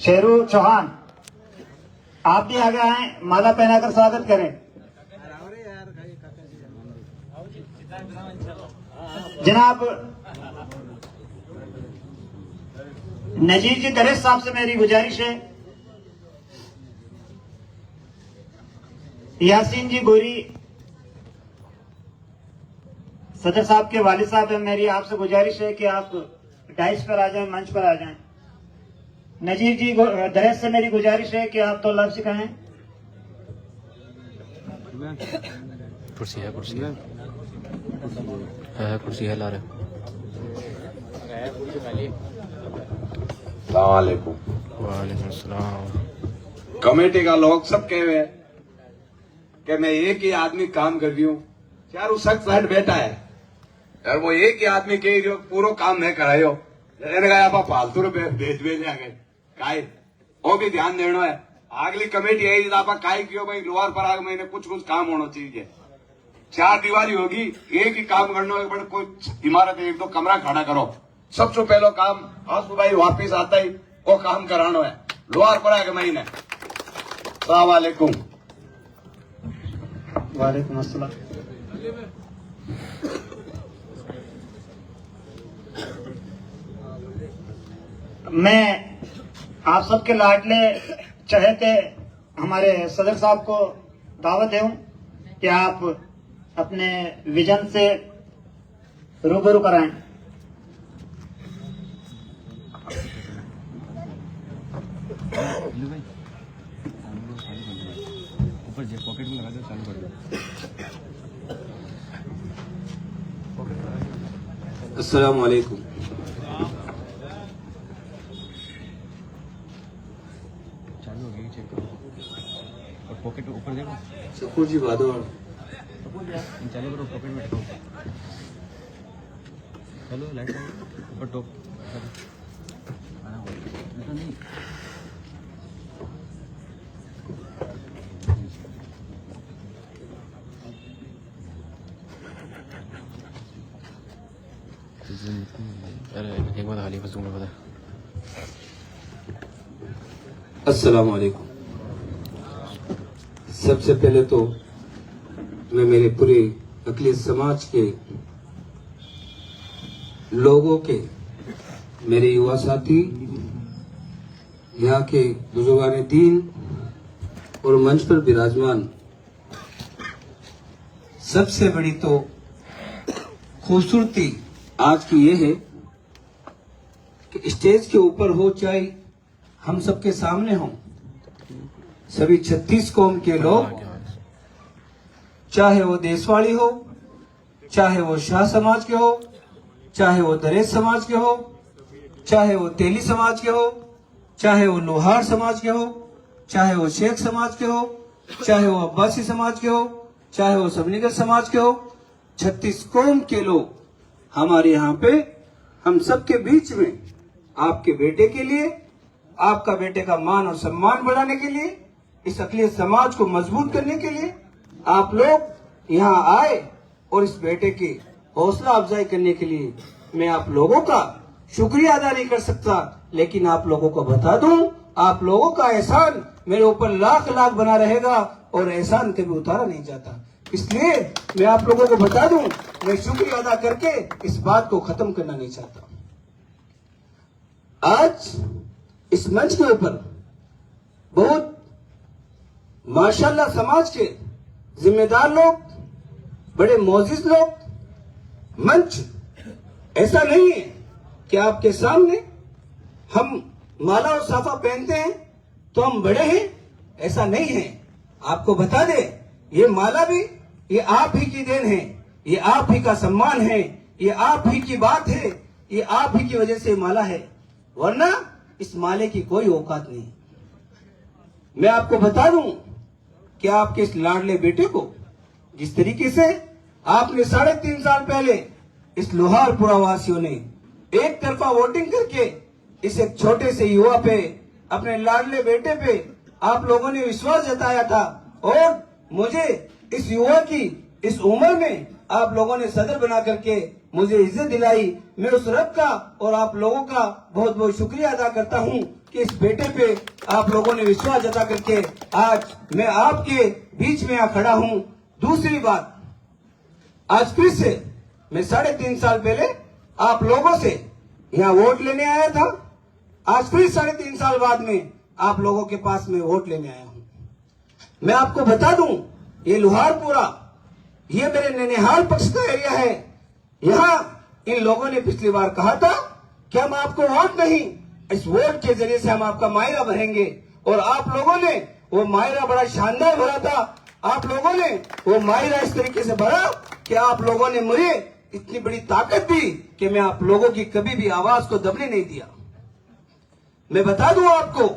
शेरू चौहान, आप भी आगे आए, माला पहनाकर स्वागत करें। जनाब नजीर जी दरेश साहब से मेरी गुजारिश है, यासीन जी गोरी सदर साहब के वालिद साहब है, मेरी आपसे गुजारिश है कि आप डाइस पर आ जाएं, मंच पर आ जाएं। नजीर जी दरेश से मेरी गुजारिश है कि आप 2 लफ्ज कहें। कुर्सी है, कुर्सी है, कुर्सी है, ला रहे। वालेकुम सलाम। कमेटी का लोग सब कह रहे हैं कि मैं एक ही आदमी काम कर रही हूँ, यार वो शख्स साइड बैठा है यार, वो एक ही आदमी के पूरा काम नहीं करायो, मैंने कहा आप फालतू रुपये भेज आ गए काय वो भी ध्यान देना है। अगली कमेटी है आप काय क्यों भाई लोअर पराग में कुछ काम होना चाहिए। 4 दीवारी होगी, एक ही काम करना है, बड़े कोई इमारत एक दो कमरा खड़ा करो। सबसे पहला काम आंसू भाई वापिस आता ही वो काम कराना है लोअर पराग महीने। अस्सलाम वालेकुम। वालेकुम अस्सलाम। मैं आप सबके लाडले चहेते हमारे सदर साहब को दावत दूं कि आप अपने विजन से रूबरू कराएं। ऊपर जे पॉकेट में लगा दो, चालू कर दो। अस्सलाम वालेकुम। चालू हो गई, चेक करो। और पॉकेट ऊपर देखो, शकूर जी बादल चालू करो, पॉकेट में रखो। चलो लाइट ऊपर टॉप नहीं। एक बार हाली बस पता। अस्सलाम वालेकुम। सबसे पहले तो मैं मेरे पूरे अखिलेश समाज के लोगों के, मेरे युवा साथी, यहाँ के बुजुर्गान दीन और मंच पर विराजमान, सबसे बड़ी तो खूबसूरती आज की ये है कि स्टेज के ऊपर हो चाहे हम सबके सामने हो, सभी 36 कौम के लोग, चाहे वो देशवाड़ी हो, चाहे वो शाह समाज के हो, चाहे वो दरेज समाज के हो, चाहे वो तेली समाज के हो, चाहे वो लोहार समाज के हो, चाहे वो शेख समाज के हो, चाहे वो अब्बासी समाज के हो, चाहे वो सबनीगर समाज के हो, 36 कौम के लोग हमारे यहाँ पे, हम सबके बीच में आपके बेटे के लिए, आपका बेटे का मान और सम्मान बढ़ाने के लिए, इस अखिलेश समाज को मजबूत करने के लिए आप लोग यहाँ आए और इस बेटे की हौसला अफजाई करने के लिए मैं आप लोगों का शुक्रिया अदा नहीं कर सकता, लेकिन आप लोगों को बता दूं, आप लोगों का एहसान मेरे ऊपर लाख लाख बना रहेगा और एहसान कभी उतारा नहीं जाता। इसलिए मैं आप लोगों को बता दूं, मैं शुक्रिया अदा करके इस बात को खत्म करना नहीं चाहता। आज इस मंच के ऊपर बहुत माशाल्लाह समाज के जिम्मेदार लोग, बड़े मोअज़्ज़िज़ लोग, मंच ऐसा नहीं है कि आपके सामने हम माला और साफा पहनते हैं तो हम बड़े हैं, ऐसा नहीं है। आपको बता दे, ये माला भी ये आप ही की देन है, ये आप ही का सम्मान है, ये आप ही की बात है, ये आप ही की वजह से माला है, वरना इस माले की कोई औकात नहीं। मैं आपको बता दूं कि आपके इस लाडले बेटे को जिस तरीके से आपने 3.5 साल पहले इस लोहारपुरा वासियों ने एक तरफा वोटिंग करके इस एक छोटे से युवा पे, अपने लाडले बेटे पे आप लोगों ने विश्वास जताया था और मुझे इस युवा की इस उम्र में आप लोगों ने सदर बना करके मुझे इज्जत दिलाई। मैं उस रब का और आप लोगों का बहुत बहुत शुक्रिया अदा करता हूं कि इस बेटे पे आप लोगों ने विश्वास जता करके आज मैं आपके बीच में यहाँ खड़ा हूं। दूसरी बात, आज फिर से मैं 3.5 साल पहले आप लोगों से यहाँ वोट लेने आया था, आज फिर 3.5 साल बाद में आप लोगों के पास में वोट लेने आया हूं। मैं आपको बता दूं, ये लोहारपुरा, ये मेरे ननिहाल पक्ष का एरिया है। यहाँ इन लोगों ने पिछली बार कहा था कि हम आपको वोट नहीं, इस वोट के जरिए से हम आपका मायरा भरेंगे, और आप लोगों ने वो मायरा बड़ा शानदार भरा था। आप लोगों ने वो मायरा इस तरीके से भरा कि आप लोगों ने मुझे इतनी बड़ी ताकत दी कि मैं आप लोगों की कभी भी आवाज को दबने नहीं दिया। मैं बता दूं आपको,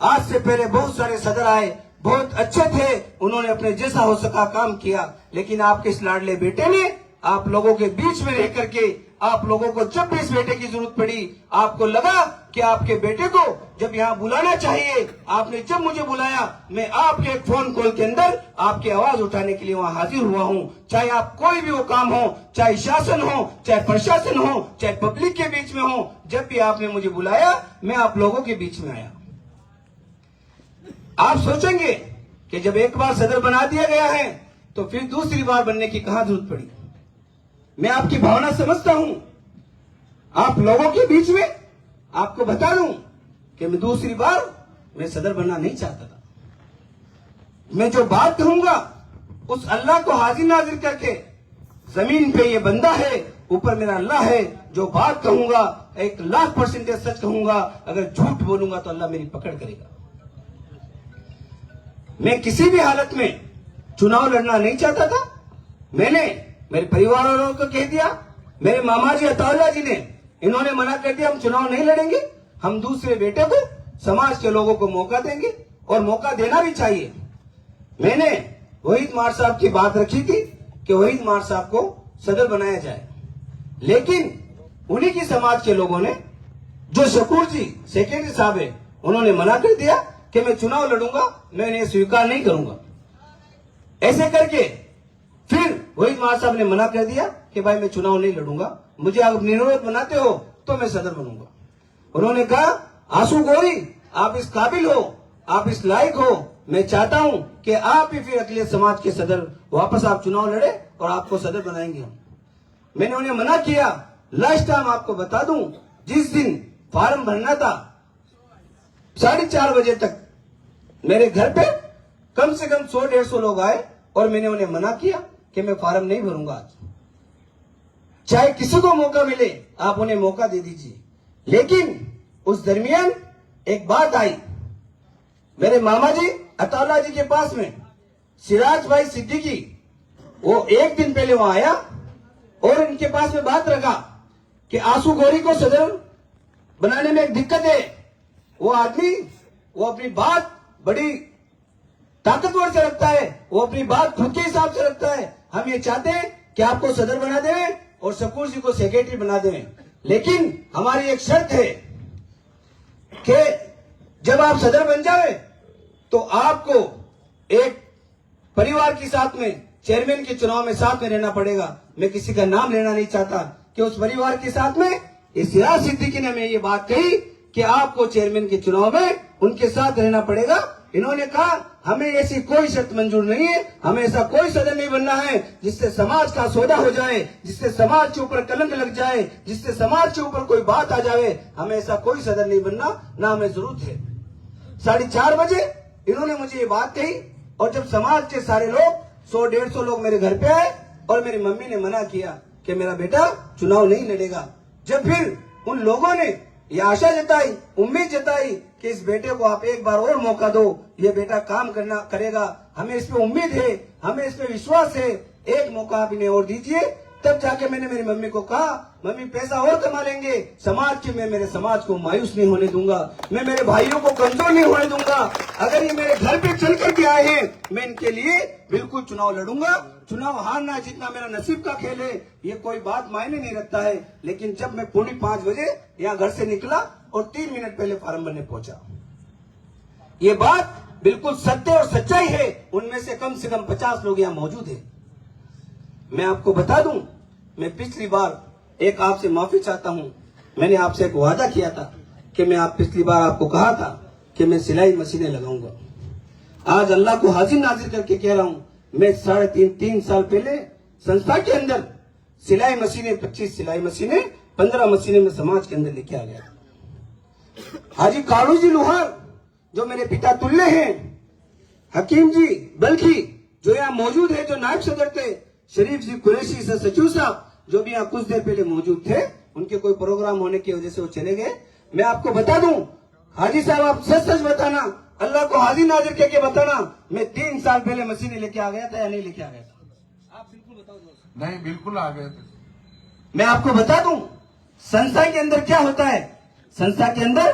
आज से पहले बहुत सारे सदर आए, बहुत अच्छे थे, उन्होंने अपने जैसा हो सका काम किया, लेकिन आपके इस लाडले बेटे ने आप लोगों के बीच में रह करके आप लोगों को जब भी इस बेटे की जरूरत पड़ी, आपको लगा कि आपके बेटे को जब यहाँ बुलाना चाहिए, आपने जब मुझे बुलाया, मैं आपके एक फोन कॉल के अंदर आपकी आवाज उठाने के लिए वहाँ हाजिर हुआ हूँ। चाहे आप कोई भी वो काम हो, चाहे शासन हो, चाहे प्रशासन हो, चाहे पब्लिक के बीच में हो, जब भी आपने मुझे बुलाया मैं आप लोगों के बीच में आया। आप सोचेंगे कि जब एक बार सदर बना दिया गया है तो फिर दूसरी बार बनने की कहां जरूरत पड़ी। मैं आपकी भावना समझता हूं। आप लोगों के बीच में आपको बता दूं कि मैं दूसरी बार मैं सदर बनना नहीं चाहता था। मैं जो बात कहूंगा उस अल्लाह को हाजिर नाजिर करके, जमीन पे ये बंदा है, ऊपर मेरा अल्लाह है, जो बात कहूंगा 1,00,000% सच कहूंगा। अगर झूठ बोलूंगा तो अल्लाह मेरी पकड़ करेगा। मैं किसी भी हालत में चुनाव लड़ना नहीं चाहता था। मैंने मेरे परिवार वालों को कह दिया, मेरे मामा जी अताउल्लाह जी ने, इन्होंने मना कर दिया हम चुनाव नहीं लड़ेंगे, हम दूसरे बेटे को, समाज के लोगों को मौका देंगे और मौका देना भी चाहिए। मैंने वहीद मार साहब की बात रखी थी कि वहीद मार साहब को सदर बनाया जाए, लेकिन उन्हीं की समाज के लोगों ने, जो शकूर जी सेक्रेटरी साहब है, उन्होंने मना कर दिया कि मैं चुनाव लड़ूंगा, मैं इन्हें स्वीकार नहीं करूंगा। ऐसे करके फिर वहीद मार साहब ने मना कर दिया कि भाई मैं चुनाव नहीं लड़ूंगा, मुझे आप निर्विरोध बनाते हो तो मैं सदर बनूंगा। उन्होंने कहा आंसू गौरी आप इस काबिल हो, आप इस लायक हो, मैं चाहता हूं कि आप ही फिर अखिलेश समाज के सदर वापस आप चुनाव लड़े और आपको सदर बनाएंगे हम। मैंने उन्हें मना किया। लास्ट टाइम आपको बता दूं, जिस दिन फॉर्म भरना था 4:30 बजे तक मेरे घर पे कम से कम 100-150 लोग आए और मैंने उन्हें मना किया कि मैं फॉर्म नहीं भरूंगा आज। चाहे किसी को मौका मिले आप उन्हें मौका दे दीजिए। लेकिन उस दरमियान एक बात आई, मेरे मामा जी अताउल्लाह जी के पास में सिराज भाई सिद्दीकी, वो एक दिन पहले वहां आया और इनके पास में बात रखा कि आंसू गौरी को सदर बनाने में एक दिक्कत है। वो आदमी वो अपनी बात बड़ी ताकतवर से रखता है, वो अपनी बात खुद के हिसाब से रखता है। हम ये चाहते हैं कि आपको सदर बना दें और शकूर जी को सेक्रेटरी बना दें, लेकिन हमारी एक शर्त है कि जब आप सदर बन जाए तो आपको एक परिवार के साथ में चेयरमैन के चुनाव में साथ में रहना पड़ेगा। मैं किसी का नाम लेना नहीं चाहता कि उस परिवार के साथ में इस सिराज सिद्दीकी ने हमें ये बात कही कि आपको चेयरमैन के चुनाव में उनके साथ रहना पड़ेगा। इन्होंने कहा हमें ऐसी कोई शर्त मंजूर नहीं है, हमें ऐसा कोई सदर नहीं बनना है जिससे समाज का सौदा हो जाए, जिससे समाज के ऊपर कलंक लग जाए, जिससे समाज के ऊपर कोई बात आ जाए। हमें ऐसा कोई सदर नहीं बनना, ना हमें जरूरत है। 4:30 बजे इन्होंने मुझे ये बात कही और जब समाज के सारे लोग 100-150 लोग मेरे घर पे आए और मेरी मम्मी ने मना किया कि मेरा बेटा चुनाव नहीं लड़ेगा, जब फिर उन लोगों ने ये आशा जताई, उम्मीद जताई कि इस बेटे को आप एक बार और मौका दो, ये बेटा काम करेगा, हमें इस पे उम्मीद है, हमें इस पे विश्वास है, एक मौका आप इन्हें और दीजिए। तब जाके मैंने मेरी मम्मी को कहा मम्मी पैसा और कमा लेंगे, समाज के मैं मेरे समाज को मायूस नहीं होने दूंगा, मैं मेरे भाइयों को कमजोर नहीं होने दूंगा। अगर ये मेरे घर पे चल करके आए हैं मैं इनके लिए बिल्कुल चुनाव लड़ूंगा। चुनाव हारना जीतना मेरा नसीब का खेल है, ये कोई बात मायने नहीं रखता है। लेकिन जब मैं 4:45 बजे यहाँ घर से निकला और 3 मिनट पहले फार्म भरने पहुंचा, ये बात बिल्कुल सत्य और सच्चाई है। उनमें से कम 50 लोग यहाँ मौजूद है। मैं आपको बता दूं, मैं पिछली बार एक आपसे माफी चाहता हूं। मैंने आपसे एक वादा किया था कि मैं पिछली बार आपको कहा था कि मैं सिलाई मशीनें लगाऊंगा। आज अल्लाह को हाजिर नाजिर करके कह रहा हूं, मैं 3.5 साल पहले संस्था के अंदर सिलाई मशीनें 25 सिलाई मशीनें 15 मशीनें में समाज के अंदर लेके आ गया। हाजी कालू जी लोहार जो मेरे पिता तुल्य हैं, हकीम जी बल्कि जो यहाँ मौजूद है, जो नायब सदर थे, शरीफ जी कुरैशी से सचिव साहब जो भी यहाँ कुछ देर पहले मौजूद थे, उनके कोई प्रोग्राम होने की वजह से वो चले गए। मैं आपको बता दूं हाजी साहब, आप सच सच बताना, अल्लाह को हाजिर नाजिर करके बताना, मैं 3 साल पहले मशीनें लेके आ गया था या नहीं लेके आ गया था? आप बिल्कुल बताओ। नहीं, बिल्कुल आ गए थे। मैं आपको बता दूं संस्था के अंदर क्या होता है, संस्था के अंदर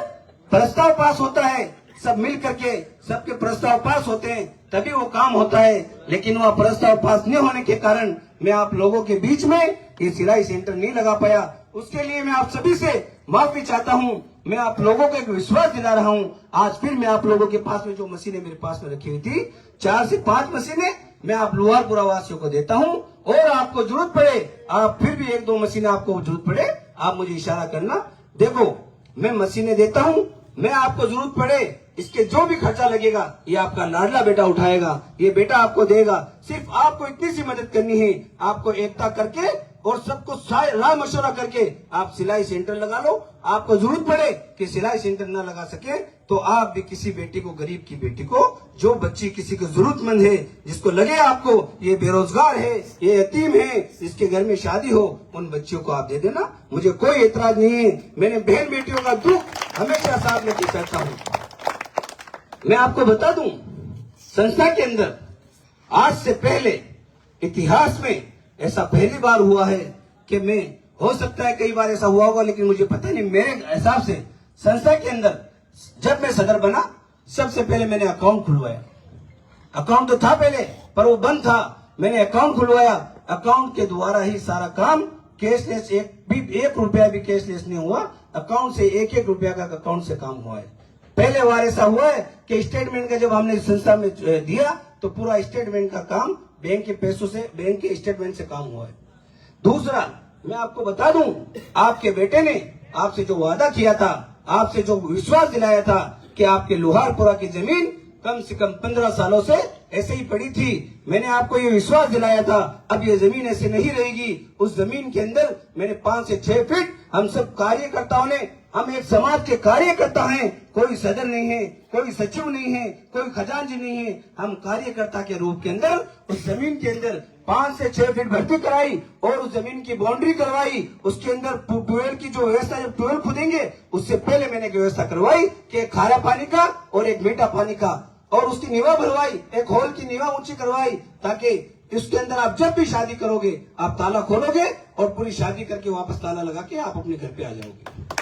प्रस्ताव पास होता है, सब मिल करके सबके प्रस्ताव पास होते हैं तभी वो काम होता है। लेकिन वह प्रस्ताव पास नहीं होने के कारण मैं आप लोगों के बीच में ये सिलाई सेंटर नहीं लगा पाया, उसके लिए मैं आप सभी से माफी चाहता हूं। मैं आप लोगों को एक विश्वास दिला रहा हूं। आज फिर मैं आप लोगों के पास में जो मशीनें मेरे पास में रखी हुई थी, 4 से 5 मशीनें मैं आप लोहारपुरा वासियों को देता हूं, और आपको जरूरत पड़े, आप फिर भी 1-2 मशीनें आपको जरूरत पड़े, आप मुझे इशारा करना। देखो, मैं मशीनें देता हूं, मैं आपको जरूरत पड़े, इसके जो भी खर्चा लगेगा ये आपका लाडला बेटा उठाएगा, ये बेटा आपको देगा। सिर्फ आपको इतनी सी मदद करनी है, आपको एकता करके और सबको राय मशवरा करके आप सिलाई सेंटर लगा लो। आपको जरूरत पड़े कि सिलाई सेंटर ना लगा सके तो आप भी किसी बेटी को, गरीब की बेटी को, जो बच्ची किसी को जरूरतमंद है, जिसको लगे आपको ये बेरोजगार है, ये यतीम है, जिसके घर में शादी हो, उन बच्चियों को आप दे देना, मुझे कोई एतराज नहीं है। मैंने बहन बेटियों का दुख हमेशा साथ लेके चलता हूँ। मैं आपको बता दूं, संस्था के अंदर आज से पहले इतिहास में ऐसा पहली बार हुआ है कि मैं, हो सकता है कई बार ऐसा हुआ होगा, लेकिन मुझे पता नहीं, मेरे हिसाब से संस्था के अंदर जब मैं सदर बना, सबसे पहले मैंने अकाउंट खुलवाया। अकाउंट तो था पहले, पर वो बंद था, मैंने अकाउंट खुलवाया। अकाउंट के द्वारा ही सारा काम, कैशलेस, 1 रुपया भी कैशलेस नहीं हुआ, अकाउंट से 1-1 रुपया का अकाउंट से काम हुआ है। पहले बार ऐसा हुआ है कि स्टेटमेंट का जब हमने संस्था में दिया तो पूरा स्टेटमेंट का काम बैंक के पैसों से, बैंक के स्टेटमेंट से काम हुआ है। दूसरा, मैं आपको बता दूं, आपके बेटे ने आपसे जो वादा किया था, आपसे जो विश्वास दिलाया था कि आपके लोहारपुरा की जमीन कम से कम 15 सालों से ऐसे ही पड़ी थी, मैंने आपको ये विश्वास दिलाया था, अब ये जमीन ऐसे नहीं रहेगी। उस जमीन के अंदर मैंने 5 से 6 फीट, हम सब कार्यकर्ताओं ने, हम एक समाज के कार्यकर्ता हैं, कोई सदर नहीं है, कोई सचिव नहीं है, कोई खजांची नहीं है, हम कार्यकर्ता के रूप के अंदर उस जमीन के अंदर 5 से 6 फीट भर्ती कराई और उस जमीन की बाउंड्री करवाई। उसके अंदर ट्यूबवेल की जो व्यवस्था, जब ट्यूबवेल खुदेंगे उससे पहले मैंने व्यवस्था करवाई कि एक खारा पानी का और एक मीठा पानी का, और उसकी नींवा भरवाई, एक हॉल की नींवा ऊंची करवाई, ताकि इसके अंदर आप जब भी शादी करोगे आप ताला खोलोगे और पूरी शादी करके वापस ताला लगा के आप अपने घर पे आ जाओगे।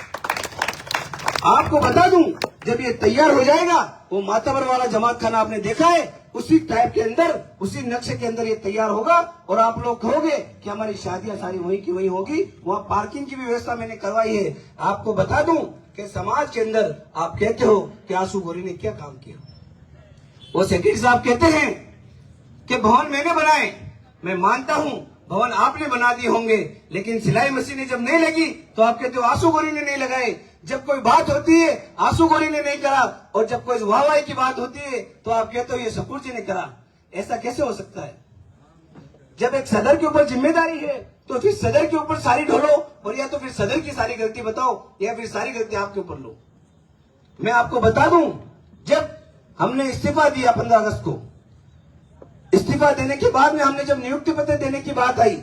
आपको बता दूं, जब ये तैयार हो जाएगा, वो मातबर वाला जमात खाना आपने देखा है, उसी टाइप के अंदर, उसी नक्शे के अंदर ये तैयार होगा, और आप लोग कहोगे कि हमारी शादियां सारी वहीं की वहीं होगी। वहाँ पार्किंग की भी व्यवस्था मैंने करवाई है। आपको बता दूं कि समाज के अंदर आप कहते हो कि आशू गोरी ने क्या काम किया, वो सेक्रेटरी साहब कहते हैं कि भवन मैंने बनाए, मैं मानता हूं भवन आपने बना दिए होंगे, लेकिन सिलाई मशीनें जब नहीं लगी तो आप कहते हो आशू गोरी ने नहीं लगाए। जब कोई बात होती है आशू गोरी ने नहीं करा, और जब कोई वाहवाही की बात होती है तो आप कहते हो ये शकूर जी ने करा। ऐसा कैसे हो सकता है? जब एक सदर के ऊपर जिम्मेदारी है तो फिर सदर के ऊपर सारी ढोलो, और या तो फिर सदर की सारी गलती बताओ या फिर सारी गलती आपके ऊपर लो। मैं आपको बता दूं, जब हमने इस्तीफा दिया 15 अगस्त को, इस्तीफा देने के बाद में हमने जब नियुक्ति पत्र देने की बात आई,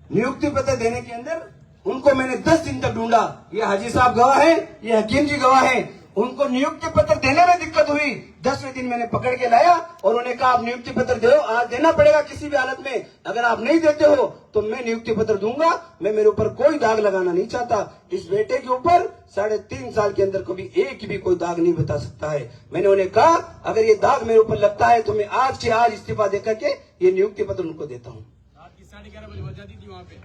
नियुक्ति पत्र देने के अंदर उनको मैंने 10 दिन तक ढूंढा। ये हाजी साहब गवाह है, ये हकीम जी गवाह है। उनको नियुक्ति पत्र देने में दिक्कत हुई, 10वें दिन मैंने पकड़ के लाया और उन्होंने कहा आप नियुक्ति पत्र दो, आज देना पड़ेगा किसी भी हालत में, अगर आप नहीं देते हो तो मैं नियुक्ति पत्र दूंगा। मैं मेरे ऊपर कोई दाग लगाना नहीं चाहता, इस बेटे के ऊपर 3.5 साल के अंदर कभी एक भी कोई दाग नहीं बता सकता है। मैंने उन्हें कहा अगर ये दाग मेरे ऊपर लगता है तो मैं आज से आज इस्तीफा देकर के ये नियुक्ति पत्र उनको देता हूँ।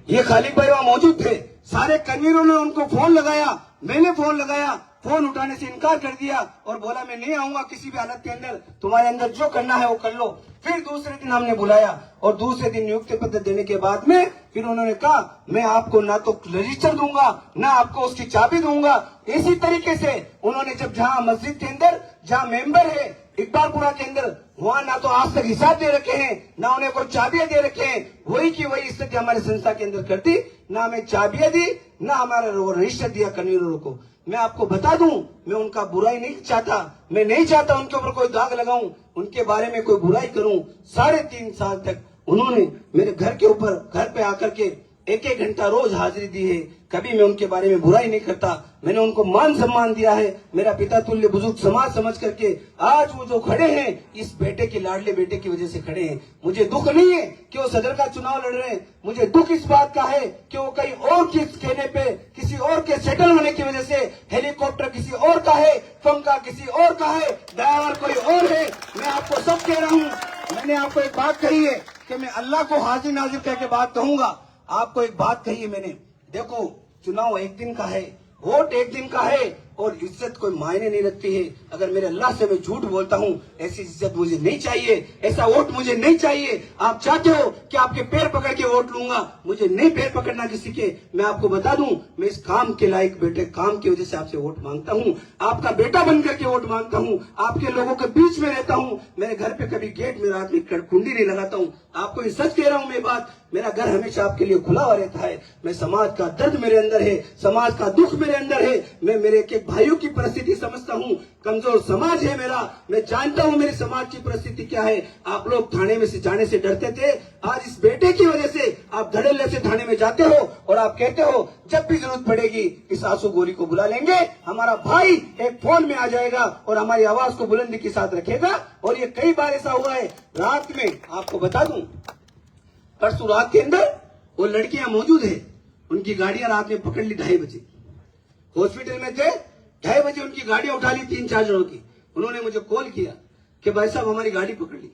ये खालिक भाई वहां मौजूद थे, सारे कन्वीनरों ने उनको फोन लगाया, मैंने फोन लगाया, फोन उठाने से इनकार कर दिया और बोला मैं नहीं आऊंगा किसी भी हालत के अंदर, तुम्हारे अंदर जो करना है वो कर लो। फिर दूसरे दिन हमने बुलाया और दूसरे दिन नियुक्ति पत्र देने के बाद में फिर उन्होंने कहा मैं आपको ना तो रजिस्टर दूंगा ना आपको उसकी चाबी दूंगा। इसी तरीके से उन्होंने जब जहां मस्जिद के अंदर जहां मेंबर है इकबालपुरा के अंदर, वहां ना तो आज तक हिसाब दे रखे हैं ना उन्हें कोई चाबियां दे रखे हैं, वही की वही स्थिति हमारी संस्था के अंदर करती, ना हमें चाबियां दी ना हमारा रजिस्टर दिया कन्वीनरों को। मैं आपको बता दूं, मैं उनका बुराई नहीं चाहता, मैं नहीं चाहता उनके ऊपर कोई दाग लगाऊं, उनके बारे में कोई बुराई करूं। 3.5 साल तक उन्होंने मेरे घर के ऊपर, घर पे आकर के 1-1 घंटा रोज हाजिरी दी है। कभी मैं उनके बारे में बुराई नहीं करता, मैंने उनको मान सम्मान दिया है। मेरा पिता तुल्य बुजुर्ग समाज समझ करके आज वो जो खड़े हैं इस बेटे के, लाडले बेटे की वजह से खड़े हैं। मुझे दुख नहीं है कि वो सदर का चुनाव लड़ रहे हैं, मुझे दुख इस बात का है कि वो कहीं और किस कहने पे किसी और के सेटल होने की वजह से हेलीकॉप्टर किसी और का है, पंखा किसी और का है, ड्राइवर कोई और है। मैं आपको सब कह रहा हूँ, मैंने आपको एक बात कही है कि कि मैं अल्लाह को हाजिर नाजिर कह के बात कहूंगा। आपको एक बात कही है मैंने, देखो चुनाव एक दिन का है, वोट एक दिन का है और इज्जत कोई मायने नहीं रखती है। अगर मेरे अल्लाह से मैं झूठ बोलता हूँ, ऐसी इज्जत मुझे नहीं चाहिए, ऐसा वोट मुझे नहीं चाहिए। आप चाहते हो कि आपके पैर पकड़ के वोट लूंगा, मुझे नहीं पैर पकड़ना किसी के। मैं आपको बता दूं, मैं इस काम के लायक बेटे काम की वजह से आपसे वोट मांगता हूँ, आपका बेटा बन करके वोट मांगता हूँ, आपके लोगों के बीच में रहता हूँ। मेरे घर पे कभी गेट में रात में कुंडी नहीं लगाता हूँ। आपको ये सच कह रहा हूँ मैं बात, मेरा घर हमेशा आपके लिए खुला हुआ रहता है। मैं समाज का दर्द मेरे अंदर है, समाज का दुख मेरे अंदर है। मैं मेरे एक एक भाइयों की परिस्थिति समझता हूँ, कमजोर समाज है मेरा, मैं जानता हूँ मेरी समाज की परिस्थिति क्या है। आप लोग थाने में से जाने से डरते थे, आज इस बेटे की वजह से आप धड़ल्ले से थाने में जाते हो और आप कहते हो जब भी जरूरत पड़ेगी इस आंसू गोरी को बुला लेंगे, हमारा भाई एक फोन में आ जाएगा और हमारी आवाज को बुलंदी के साथ रखेगा। और ये कई बार ऐसा हुआ है। रात में आपको बता दूं, परसों रात के अंदर वो लड़कियां मौजूद है, उनकी गाड़ियां रात में पकड़ ली 2:30 बजे, हॉस्पिटल में थे, 2:30 बजे उनकी गाड़ियां उठा ली 3-4 जनों की। उन्होंने मुझे कॉल किया कि भाई साहब हमारी गाड़ी पकड़ ली।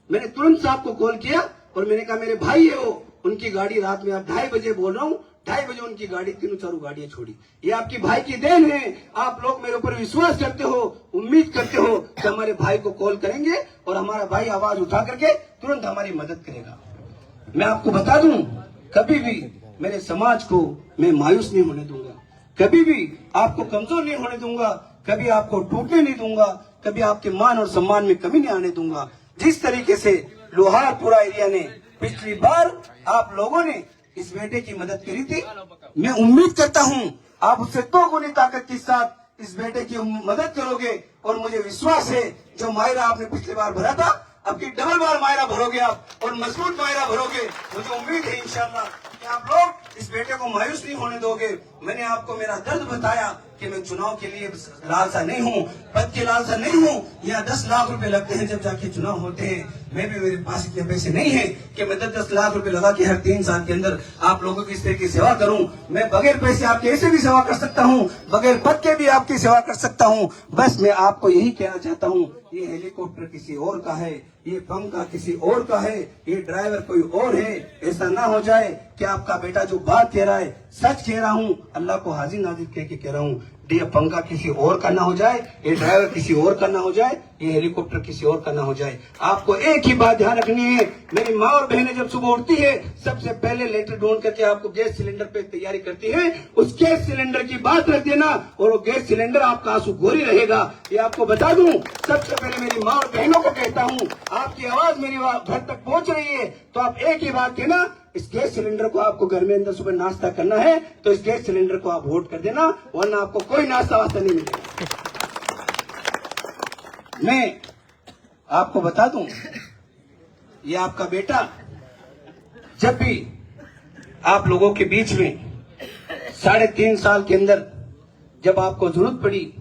मैंने तुरंत साहब को कॉल किया और मैंने कहा मेरे भाई है वो, उनकी गाड़ी रात में, आप 2:30 बजे बोल रहा हूँ, 2:30 बजे उनकी गाड़ी 3-4 गाड़ियां छोड़ी। ये आपकी भाई की देन है। आप लोग मेरे ऊपर विश्वास करते हो, उम्मीद करते हो कि हमारे भाई को कॉल करेंगे और हमारा भाई आवाज उठा करके तुरंत हमारी मदद करेगा। मैं आपको बता दूं, कभी भी मेरे समाज को मैं मायूस नहीं होने दूंगा, कभी भी आपको कमजोर नहीं होने दूंगा, कभी आपको टूटने नहीं दूंगा, कभी आपके मान और सम्मान में कमी नहीं आने दूंगा। जिस तरीके से लोहारपुरा एरिया ने पिछली बार आप लोगों ने इस बेटे की मदद करी थी, मैं उम्मीद करता हूं आप उससे 2 गुनी ताकत के साथ इस बेटे की मदद करोगे। और मुझे विश्वास है जो मायरा आपने पिछली बार भरा था, अब की डबल बार मायरा भरोगे आप और मजबूत मायरा भरोगे। मुझे उम्मीद है इंशाल्लाह कि आप लोग इस बेटे को मायूस नहीं होने दोगे। मैंने आपको मेरा दर्द बताया कि मैं चुनाव के लिए लालसा नहीं हूँ, पद के लालसा नहीं हूँ। यहाँ 10 लाख रुपए लगते हैं जब जाके चुनाव होते हैं। मैं भी, मेरे पास इतने पैसे नहीं है कि मैं 10-10 लाख रुपए लगा के हर 3 साल के अंदर आप लोगों की इस तरह की सेवा करूं। मैं बगैर पैसे आपके ऐसे भी सेवा कर सकता हूं, बगैर पद के भी आपकी सेवा कर सकता हूं। बस मैं आपको यही कहना चाहता हूं, ये हेलीकॉप्टर किसी और का है, ये पंखा किसी और का है, ये ड्राइवर कोई और है। ऐसा ना हो जाए कि आपका बेटा जो बात कह रहा है सच कह रहा हूँ, अल्लाह को हाजिर नाजिर कह के कह रहा हूँ। ये पंखा किसी और का ना हो जाए, ये ड्राइवर किसी और का ना हो जाए, ये हेलीकॉप्टर किसी और का ना हो जाए। आपको एक ही बात ध्यान रखनी है, मेरी माँ और बहनें जब सुबह उठती है सबसे पहले लेटर ढूंढ करके आपको गैस सिलेंडर पे तैयारी करती है, उस गैस सिलेंडर की बात रख देना और वो गैस सिलेंडर आपका आंसू गोरी रहेगा। ये आपको बता दूं, सबसे पहले मेरी माँ और बहनों को कहता हूँ, आपकी आवाज मेरी घर तक पहुंच रही है तो आप एक ही बात कहना, इस गैस सिलेंडर को आपको घर में अंदर सुबह नाश्ता करना है तो इस गैस सिलेंडर को आप वोट कर देना, वरना आपको कोई नाश्ता वास्ता नहीं मिलेगा। मैं आपको बता दूं, ये आपका बेटा जब भी आप लोगों के बीच में 3.5 साल के अंदर जब आपको जरूरत पड़ी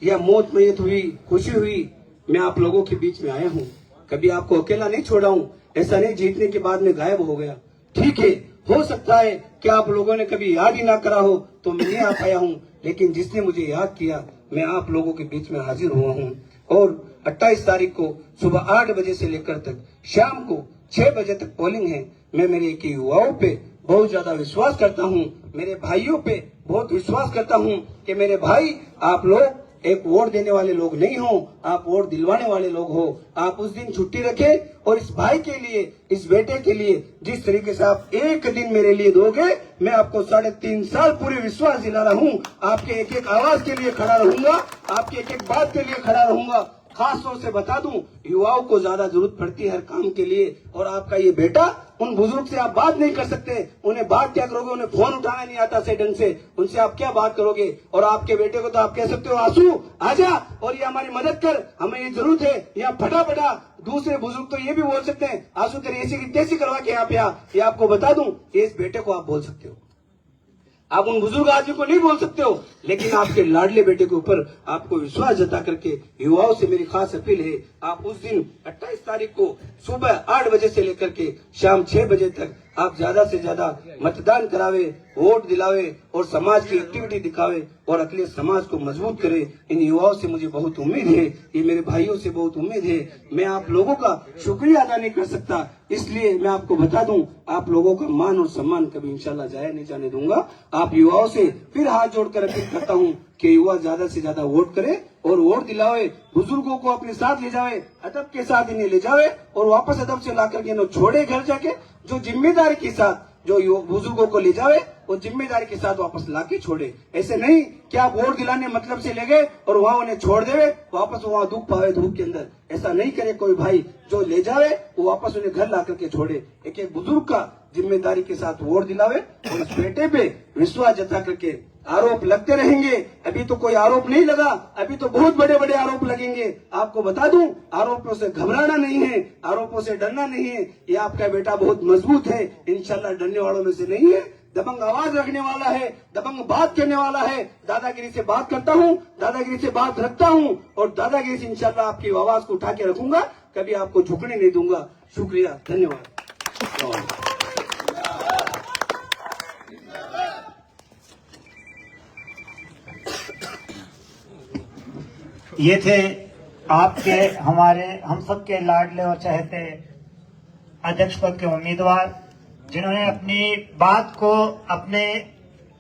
या मौत मैयत हुई, खुशी हुई, मैं आप लोगों के बीच में आया हूं। कभी आपको अकेला नहीं छोड़ा हूं। ऐसा नहीं जीतने के बाद में गायब हो गया। ठीक है, हो सकता है कि आप लोगों ने कभी याद ही ना करा हो तो मैं नहीं आ पाया हूं, लेकिन जिसने मुझे याद किया मैं आप लोगों के बीच में हाजिर हुआ हूं। और 28 तारीख को सुबह 8 बजे से लेकर तक शाम को 6 बजे तक पोलिंग है। मैं मेरे के युवाओं पे बहुत ज्यादा विश्वास करता हूं, मेरे भाइयों पे बहुत विश्वास करता हूं कि मेरे भाई आप लोग एक वोट देने वाले लोग नहीं हो, आप वोट दिलवाने वाले लोग हो। आप उस दिन छुट्टी रखें और इस भाई के लिए, इस बेटे के लिए जिस तरीके से आप एक दिन मेरे लिए दोगे, मैं आपको 3.5 साल पूरे विश्वास दिला रहा हूँ। आपके एक एक आवाज के लिए खड़ा रहूंगा, आपके एक एक बात के लिए खड़ा रहूंगा। खास तौर से बता दूं, युवाओं को ज्यादा जरूरत पड़ती है हर काम के लिए। और आपका ये बेटा, उन बुजुर्ग से आप बात नहीं कर सकते, उन्हें बात क्या करोगे, उन्हें फोन उठाना नहीं आता सही ढंग से, उनसे आप क्या बात करोगे। और आपके बेटे को तो आप कह सकते हो, आंसू आजा और ये हमारी मदद कर, हमें ये जरूरत है, यहाँ फटाफटा। दूसरे बुजुर्ग तो ये भी बोल सकते हैं, आंसू तेरी ऐसी की तैसी करवा के यहाँ पे आ। ये आपको बता दूं, इस बेटे को आप बोल सकते हो, आप उन बुजुर्ग आदमी को नहीं बोल सकते हो, लेकिन आपके लाडले बेटे के ऊपर आपको विश्वास जता करके युवाओं से मेरी खास अपील है, आप उस दिन 28 तारीख को सुबह 8 बजे से लेकर के शाम 6 बजे तक आप ज्यादा से ज्यादा मतदान करावे, वोट दिलावे और समाज की एक्टिविटी दिखावे और अखिलेश समाज को मजबूत करे। इन युवाओं से मुझे बहुत उम्मीद है, ये मेरे भाइयों से बहुत उम्मीद है। मैं आप लोगों का शुक्रिया अदा नहीं कर सकता, इसलिए मैं आपको बता दूं, आप लोगों का मान और सम्मान कभी इंशाल्लाह जाया नहीं जाने दूंगा। आप युवाओं से फिर हाथ जोड़कर अपील करता हूं कि युवा ज्यादा से ज्यादा वोट करे और वोट दिलावे, बुजुर्गों को अपने साथ ले जावे, अदब के साथ इन्हें ले जावे और वापस अदब से लाकर के इन्हें छोड़े घर जाके, जो जिम्मेदारी के साथ जो बुजुर्गों को ले जावे वो जिम्मेदारी के साथ वापस लाके छोड़े। ऐसे नहीं कि आप वोट दिलाने मतलब से ले गए और वहाँ उन्हें छोड़ देवे, वापस वहाँ दुख पावे धूप के अंदर। ऐसा नहीं करे कोई भाई, जो ले जावे वो वापस उन्हें घर ला करके छोड़े। एक एक बुजुर्ग का जिम्मेदारी के साथ वोट दिलावे और इस बेटे पे विश्वास जता करके। आरोप लगते रहेंगे, अभी तो कोई आरोप नहीं लगा, अभी तो बहुत बड़े बड़े आरोप लगेंगे। आपको बता दूं, आरोपों से घबराना नहीं है, आरोपों से डरना नहीं है। ये आपका बेटा बहुत मजबूत है, इंशाल्लाह डरने वालों में से नहीं है। दबंग आवाज रखने वाला है, दबंग बात करने वाला है। दादागिरी से बात करता हूँ, दादागिरी से बात रखता हूँ और दादागिरी से इंशाल्लाह आपकी आवाज को उठा के रखूंगा, कभी आपको झुकने नहीं दूंगा। शुक्रिया, धन्यवाद। ये थे आपके, हमारे, हम सबके लाडले और चहेते अध्यक्ष पद के उम्मीदवार, जिन्होंने अपनी बात को, अपने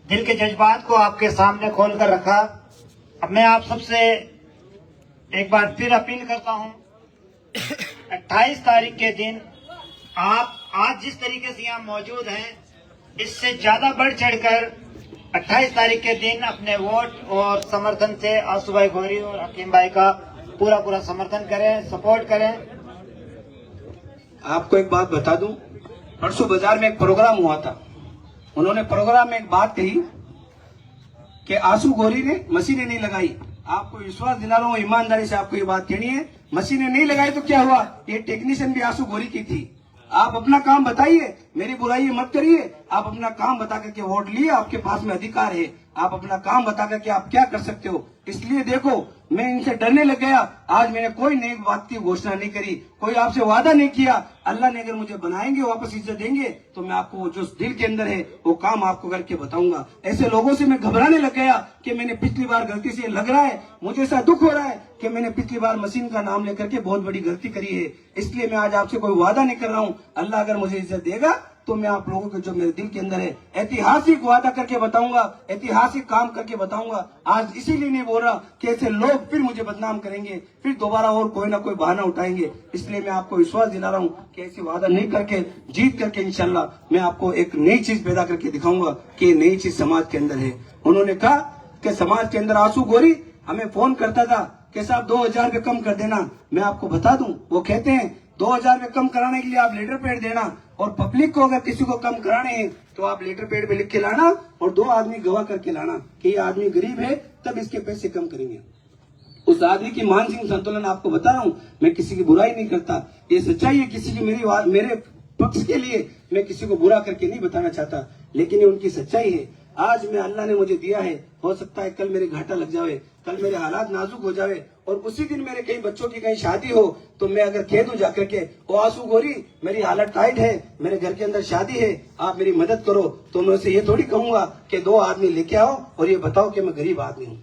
दिल के जज्बात को आपके सामने खोल कर रखा। अब मैं आप सबसे एक बार फिर अपील करता हूं, 28 तारीख के दिन आप आज जिस तरीके से यहाँ मौजूद हैं, इससे ज्यादा बढ़ चढ़कर 28 तारीख के दिन अपने वोट और समर्थन से आंसू भाई गौरी और हकीम भाई का पूरा समर्थन करें, सपोर्ट करें। आपको एक बात बता दूं, परसों बाजार में एक प्रोग्राम हुआ था। उन्होंने प्रोग्राम में एक बात कही कि आंसू गौरी ने मशीनें नहीं लगाई। आपको विश्वास दिला रहा हूं, ईमानदारी से आपको ये बात कहनी है, मशीनें नहीं लगाई तो क्या हुआ, ये टेक्नीशियन भी आंसू गौरी की थी। आप अपना काम बताइए, मेरी बुराई मत करिए। आप अपना काम बता करके वोट लिए, आपके पास में अधिकार है। आप अपना काम बता करके आप क्या कर सकते हो। इसलिए देखो, मैं इनसे डरने लग गया। आज मैंने कोई नई बात की घोषणा नहीं करी, कोई आपसे वादा नहीं किया। अल्लाह ने अगर मुझे बनाएंगे, वापस इज्जत देंगे, तो मैं आपको जो दिल के अंदर है वो काम आपको करके बताऊंगा। ऐसे लोगों से मैं घबराने लग गया कि मैंने पिछली बार गलती से, लग रहा है मुझे ऐसा दुख हो रहा है कि मैंने पिछली बार मशीन का नाम लेकर के बहुत बड़ी गलती करी है। इसलिए मैं आज आपसे कोई वादा नहीं कर रहा हूँ। अल्लाह अगर मुझे इज्जत देगा तो मैं आप लोगों के जो मेरे दिल के अंदर है, ऐतिहासिक वादा करके बताऊंगा, ऐतिहासिक काम करके बताऊंगा। आज इसीलिए नहीं बोल रहा कि ऐसे लोग फिर मुझे बदनाम करेंगे, फिर दोबारा और कोई ना कोई बहाना उठाएंगे। इसलिए मैं आपको विश्वास दिला रहा हूँ कि ऐसी वादा नहीं करके, जीत करके इंशाल्लाह मैं आपको एक नई चीज पैदा करके दिखाऊंगा कि नई चीज समाज के अंदर है। उन्होंने कहा कि समाज के अंदर आंसू गौरी हमें फोन करता था कि साहब 2000 रुपये कम कर देना। मैं आपको बता दूं, वो कहते हैं 2000 रुपये कम कराने के लिए आप लेटर पैड देना, और पब्लिक को अगर किसी को कम कराने हैं तो आप लेटर पैड पे लिख के लाना और 2 आदमी गवाह करके लाना कि ये आदमी गरीब है, तब इसके पैसे कम करेंगे। उस आदमी की मानसिक संतुलन आपको बता रहा हूँ, मैं किसी की बुराई नहीं करता, ये सच्चाई है। किसी की मेरे पक्ष के लिए मैं किसी को बुरा करके नहीं बताना चाहता, लेकिन ये उनकी सच्चाई है। आज मैं, अल्लाह ने मुझे दिया है, हो सकता है कल मेरे घाटा लग जावे, कल मेरे हालात नाजुक हो जावे और उसी दिन मेरे कई बच्चों की कहीं शादी हो, तो मैं अगर कह दूं जाकर के, ओ आंसू गौरी मेरी हालत टाइट है, मेरे घर के अंदर शादी है, आप मेरी मदद करो, तो मैं उसे ये थोड़ी कहूंगा कि 2 आदमी लेके आओ और ये बताओ कि मैं गरीब आदमी हूँ।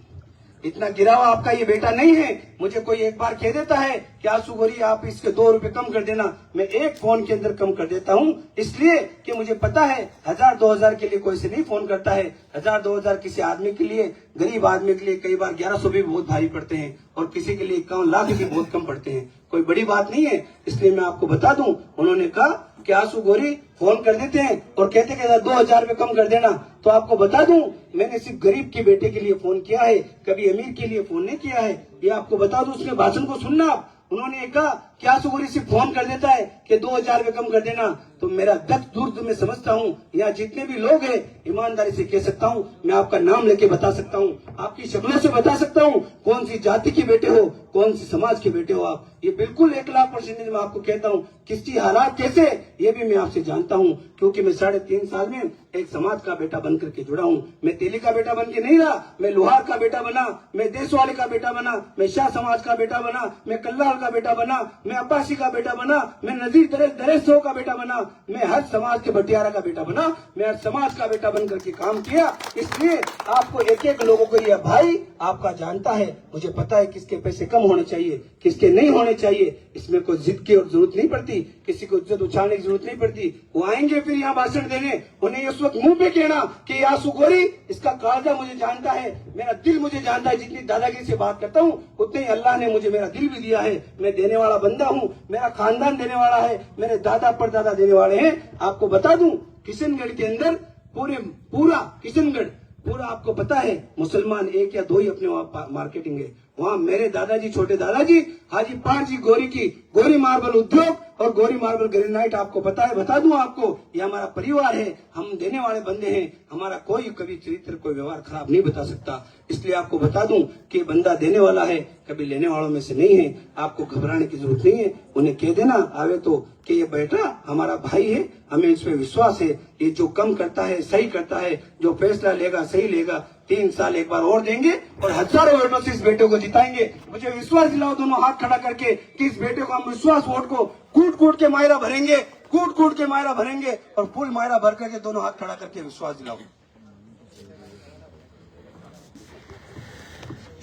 इतना गिरा हुआ आपका ये बेटा नहीं है। मुझे कोई एक बार कह देता है कि आंसू गौरी आप इसके 2 रुपए कम कर देना, मैं एक फोन के अंदर कम कर देता हूँ, इसलिए कि मुझे पता है 1000-2000 के लिए कोई से नहीं फोन करता है। 1000-2000 किसी आदमी के लिए, गरीब आदमी के लिए कई बार 1100 भी बहुत भारी पड़ते हैं और किसी के लिए 51 लाख भी बहुत कम पड़ते हैं। कोई बड़ी बात नहीं है। इसलिए मैं आपको बता दूं, उन्होंने कहा कि आंसू गौरी फोन कर देते हैं और कहते कि 2000 रुपये कम कर देना, तो आपको बता दूं, मैंने सिर्फ गरीब के बेटे के लिए फोन किया है, कभी अमीर के लिए फोन नहीं किया है। ये आपको बता दूं, उसके भाषण को सुनना आप। उन्होंने कहा कि आंसू गौरी सिर्फ फोन कर देता है कि 2000 रुपये कम कर देना, तो मेरा दर्द दूर मैं समझता हूँ। यहाँ जितने भी लोग हैं, ईमानदारी से कह सकता हूँ, मैं आपका नाम लेके बता सकता हूँ, आपकी शक्लों से बता सकता हूँ कौन सी जाति के बेटे हो, कौन सी समाज के बेटे हो आप। ये बिल्कुल 1,00,000% मैं आपको कहता हूँ। किसकी हालात कैसे, ये भी मैं आपसे जानता हूँ, क्योंकि मैं 3.5 साल में एक समाज का बेटा बन करके जुड़ा हूँ। मैं तेली का बेटा बन के नहीं रहा, मैं लोहार का बेटा बना, मैं देश वाले का बेटा बना, मैं शाह समाज का बेटा बना, मैं कल्लाल का बेटा बना, मैं अब्बासी का बेटा बना, मैं नजीर दरेस का बेटा बना, मैं हर समाज के बटियारा का बेटा बना, मैं हर समाज का बेटा बन करके काम किया। इसलिए आपको एक एक लोगों को, ये भाई आपका जानता है, मुझे पता है किसके पैसे कम होने चाहिए, किसके नहीं होने चाहिए। इसमें कोई जिद की और जरूरत नहीं पड़ती, किसी को इज्जत उछालने की जरूरत नहीं पड़ती। वो आएंगे फिर यहाँ भाषण देने, उन्हें उस वक्त मुंह पे कहना कि आंसू गोरी, इसका कालजा मुझे जानता है, मेरा दिल मुझे जानता है। जितनी दादागिरी से बात करता हूँ उतने ही अल्लाह ने मुझे मेरा दिल भी दिया है। मैं देने वाला बंदा हूँ, मेरा खानदान देने वाला है, मेरे दादा परदादा देने वाले हैं। आपको बता दूं, किशनगढ़ के अंदर पूरा किशनगढ़ पूरा आपको पता है, मुसलमान एक या दो ही अपने वहाँ मार्केटिंग है। वहाँ मेरे दादाजी, छोटे दादाजी हाजी पार जी गोरी की गोरी मार्बल उद्योग और गोरी मार्बल ग्रेनाइट, आपको पता है, बता दूं आपको, ये हमारा परिवार है, हम देने वाले बंदे हैं। हमारा कोई कभी चरित्र, कोई व्यवहार खराब नहीं बता सकता। इसलिए आपको बता दूं कि बंदा देने वाला है, कभी लेने वालों में से नहीं है। आपको घबराने की जरूरत नहीं है। उन्हें कह देना आवे तो कि ये बेटा हमारा भाई है, हमें इस पे विश्वास है, ये जो कम करता है सही करता है, जो फैसला लेगा सही लेगा। 3 साल एक बार और देंगे और हजारों वोटों से इस बेटे को जिताएंगे। मुझे विश्वास दिलाओ दोनों हाथ खड़ा करके कि इस बेटे को हम विश्वास वोट को कूट कूट के मायरा भरेंगे, कूट कूट के मायरा भरेंगे और फुल मायरा भर करके दोनों हाथ खड़ा करके विश्वास दिलाओ।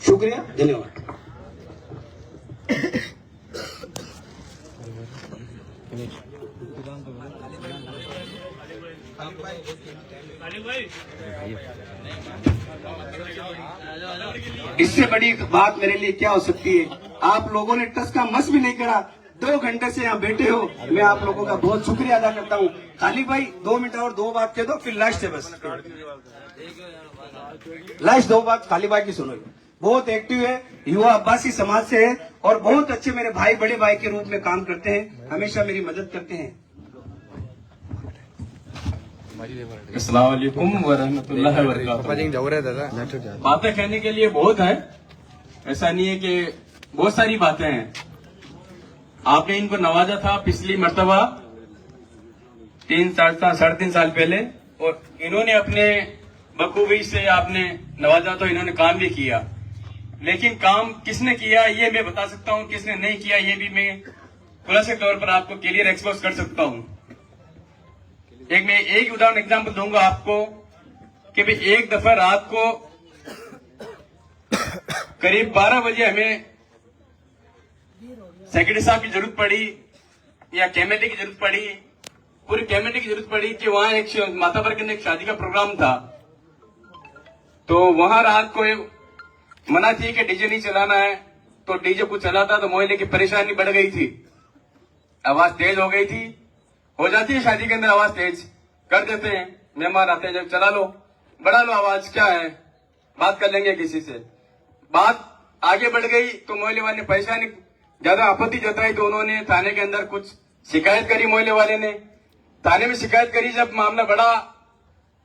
शुक्रिया, धन्यवाद। इससे बड़ी बात मेरे लिए क्या हो सकती है। आप लोगों ने टस का मस भी नहीं करा, 2 घंटे से यहाँ बैठे हो। मैं आप लोगों का बहुत शुक्रिया अदा करता हूँ। खाली भाई 2 मिनट और 2 बात कह दो, फिर लास्ट है, बस लास्ट 2 बात खाली भाई की सुनो। बहुत एक्टिव है, युवा अब्बासी समाज से है और बहुत अच्छे मेरे भाई, बड़े भाई के रूप में काम करते हैं, हमेशा मेरी मदद करते हैं। अस्सलाम वालेकुम वरहमतुल्लाहि वबरकातुहू। बातें कहने के लिए बहुत है, ऐसा नहीं है कि बहुत सारी बातें हैं। आपने इनको नवाजा था पिछली मर्तबा 3 साल 3.5 साल पहले, और इन्होंने अपने बखूबी से आपने नवाजा, तो इन्होंने काम भी किया। लेकिन काम किसने किया ये मैं बता सकता हूँ, किसने नहीं किया ये भी मैं खुलासे तौर पर आपको क्लियर एक्सपोज कर सकता हूँ। मैं एक उदाहरण एग्जांपल दूंगा आपको कि भाई एक दफा रात को करीब 12 बजे हमें सेक्रेटरी साहब की जरूरत पड़ी या कमेटी की जरूरत पड़ी, पूरी कमेटी की जरूरत पड़ी कि वहां एक माताबर के एक शादी का प्रोग्राम था। तो वहां रात को मना थी कि डीजे नहीं चलाना है, तो डीजे कुछ चला था तो मोहल्ले की परेशानी बढ़ गई थी, आवाज तेज हो गई थी। हो जाती है शादी के अंदर, आवाज तेज कर देते हैं, मेहमान आते हैं, जब चला लो, बढ़ा लो आवाज, क्या है, बात कर लेंगे किसी से। बात आगे बढ़ गई तो मोहल्ले वाले ने परेशानी, ज्यादा आपत्ति जताई, तो उन्होंने थाने के अंदर कुछ शिकायत करी। मोहल्ले वाले ने थाने में शिकायत करी। जब मामला बढ़ा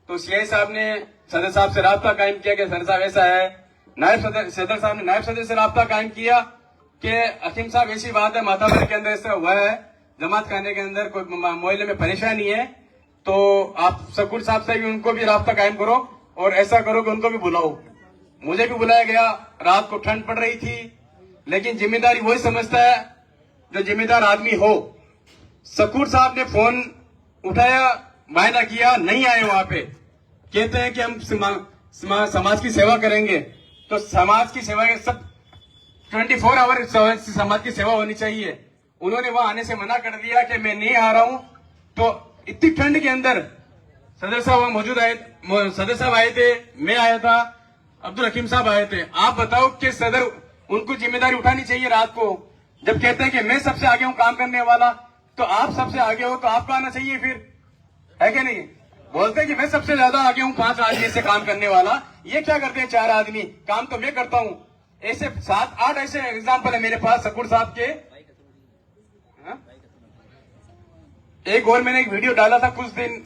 तो सीआई साहब ने सदर साहब से राब्ता कायम किया कि सदर साहब ऐसा है। नायब सदर साहब ने नायब सदर से राब्ता कायम किया कि हकीम साहब ऐसी बात है, माताबर के अंदर ऐसा हुआ है, जमात खाने के अंदर कोई मोहल्ले में परेशानी है, तो आप सकूर साहब से भी उनको भी राब्ता कायम करो और ऐसा करो कि उनको भी बुलाओ। मुझे भी बुलाया गया। रात को ठंड पड़ रही थी, लेकिन जिम्मेदारी वही समझता है जो जिम्मेदार आदमी हो। सकूर साहब ने फोन उठाया, वायदा किया, नहीं आए वहां पे। कहते हैं कि हम समाज की सेवा करेंगे, तो समाज की सेवा के सब 24 आवर समाज की सेवा होनी चाहिए। उन्होंने वहां आने से मना कर दिया कि मैं नहीं आ रहा हूं। तो इतनी ठंड के अंदर सदर साहब वहां मौजूद आए, सदर साहब आए थे, मैं आया था, अब्दुल हकीम साहब आए थे। आप बताओ कि सदर उनको जिम्मेदारी उठानी चाहिए रात को, जब कहते हैं कि मैं सबसे आगे हूं काम करने वाला, तो आप सबसे आगे हो तो आपको आना चाहिए फिर, है क्या नहीं? बोलते हैं कि मैं सबसे ज्यादा आगे हूं 5 आदमी से काम करने वाला, ये क्या करते हैं 4 आदमी, काम तो मैं करता हूं। ऐसे 7-8 ऐसे एग्जाम्पल है मेरे पास सकूर साहब के। एक और मैंने एक वीडियो डाला था कुछ दिन,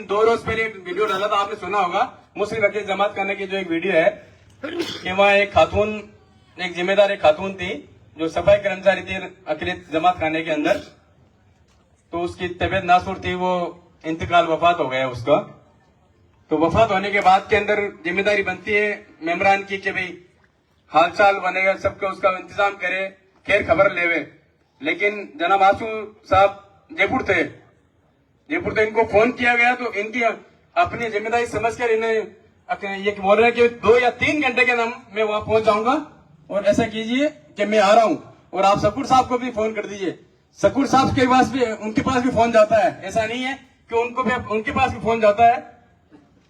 2 रोज पहले वीडियो डाला था, आपने सुना होगा, मुस्लिम वकील जमात करने की जो एक वीडियो है कि वहाँ एक खातून, एक जिम्मेदार एक खातून थी जो सफाई कर्मचारी थी अखिलेश जमात खाने के अंदर। तो उसकी तबीयत नासुर थी, वो इंतकाल, वफात हो गया उसका। तो वफात होने के बाद के अंदर जिम्मेदारी बनती है मेम्बरान की कि भाई हालचाल बनेगा, सबका उसका इंतजाम करे, खैर खबर लेवे। लेकिन जनाब आंसू साहब जयपुर थे, जयपुर तो इनको फोन किया गया तो इनकी अपनी जिम्मेदारी समझकर इन्हें ये बोल रहे हैं कि 2 या 3 घंटे के अंदर मैं वहां पहुंच जाऊंगा और ऐसा कीजिए कि मैं आ रहा हूं। और आप सकूर साहब को भी फोन कर दीजिए। सकूर साहब के पास भी, उनके पास भी फोन जाता है, ऐसा नहीं है कि उनके पास भी फोन जाता है,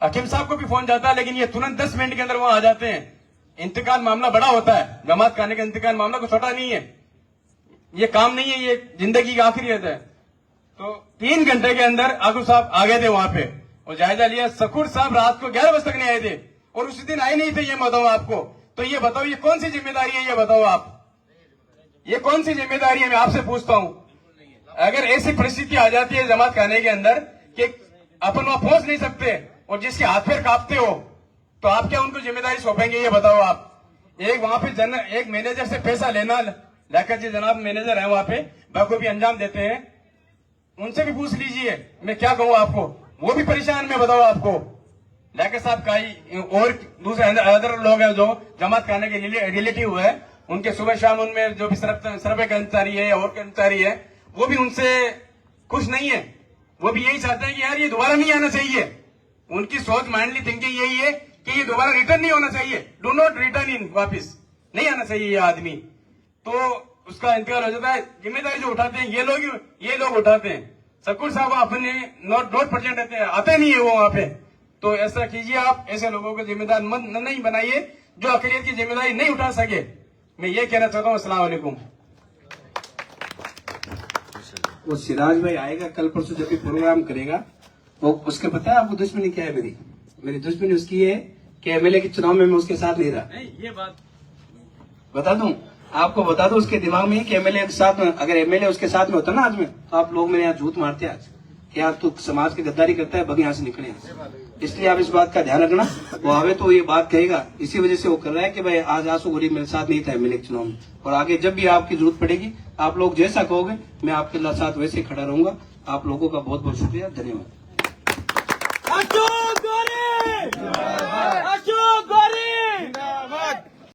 हकीम साहब को भी फोन जाता है, लेकिन ये तुरंत 10 मिनट के अंदर वहां आ जाते हैं। इंतकाल मामला बड़ा होता है, जमात खाने का इंतकाल मामला को छोटा नहीं है, ये काम नहीं है, ये जिंदगी की आखिरियत है। तो 3 घंटे के अंदर आगू साहब आ गए थे वहां पे और जायजा लिया। सकूर साहब रात को 11 बजे तक नहीं आए थे और उसी दिन आए नहीं थे, ये बताओ आपको। तो ये बताओ ये कौन सी जिम्मेदारी है, ये बताओ आप, ये कौन सी जिम्मेदारी है? मैं आपसे पूछता हूं, अगर ऐसी परिस्थिति आ जाती है जमात खाने के अंदर कि अपन वहां पहुंच नहीं सकते और जिसके हाथ पैर कांपते हो, तो आप क्या उनको जिम्मेदारी सौंपेंगे? ये बताओ आप। एक वहां पे एक मैनेजर से पैसा लेना, लियाकत जी जनाब मैनेजर है वहां पे, बखूबी अंजाम देते हैं, उनसे भी पूछ लीजिए। मैं क्या कहूं आपको, वो भी परेशान, मैं बताओ आपको। लियाकत साहब का ही और दूसरे अदर लोग हैं जो जमात खाने के रिलेटिव है, उनके सुबह शाम उनमें जो भी सर्वे कर्मचारी है और कर्मचारी है, वो भी उनसे खुश नहीं है। वो भी यही चाहते हैं कि यार ये दोबारा नहीं आना चाहिए। उनकी सोच, माइंडली थिंकिंग यही है कि ये दोबारा रिटर्न नहीं होना चाहिए, डू नॉट रिटर्न इन, वापिस नहीं आना चाहिए ये आदमी। तो उसका इंतकाल हो जाता है। जिम्मेदारी जो उठाते हैं ये लोग उठाते हैं। सकूर साहब अपने नोट परसेंट रहते हैं, आते नहीं है वो वहां पे। तो ऐसा कीजिए आप, ऐसे लोगों को जिम्मेदार नहीं बनाइए जो अकलियत की जिम्मेदारी नहीं उठा सके। मैं ये कहना चाहता हूँ। अस्सलाम वालेकुम। वो सिराज भाई आएगा कल परसों जब भी प्रोग्राम करेगा, वो उसके पता है आपको दुश्मनी क्या है? मेरी दुश्मनी उसकी है कि एमएलए के चुनाव में मैं उसके साथ नहीं रहा। ये बात बता दूं आपको, बता दो उसके दिमाग में कि एमएलए के साथ में, अगर एमएलए उसके साथ में होता ना आज में, तो आप लोग मेरे यहाँ झूठ मारते आज कि यार तू समाज की गद्दारी करता है, बग यहाँ से निकले। इसलिए आप इस बात का ध्यान रखना। वो आवे तो ये बात कहेगा, इसी वजह से वो कर रहा है कि भाई आज आंसू गोरी मेरे साथ नहीं था एमएलए के चुनाव में, और आगे जब भी आपकी जरूरत पड़ेगी, आप लोग जैसा कहोगे मैं आपके साथ वैसे खड़ा रहूंगा। आप लोगों का बहुत बहुत शुक्रिया, धन्यवाद।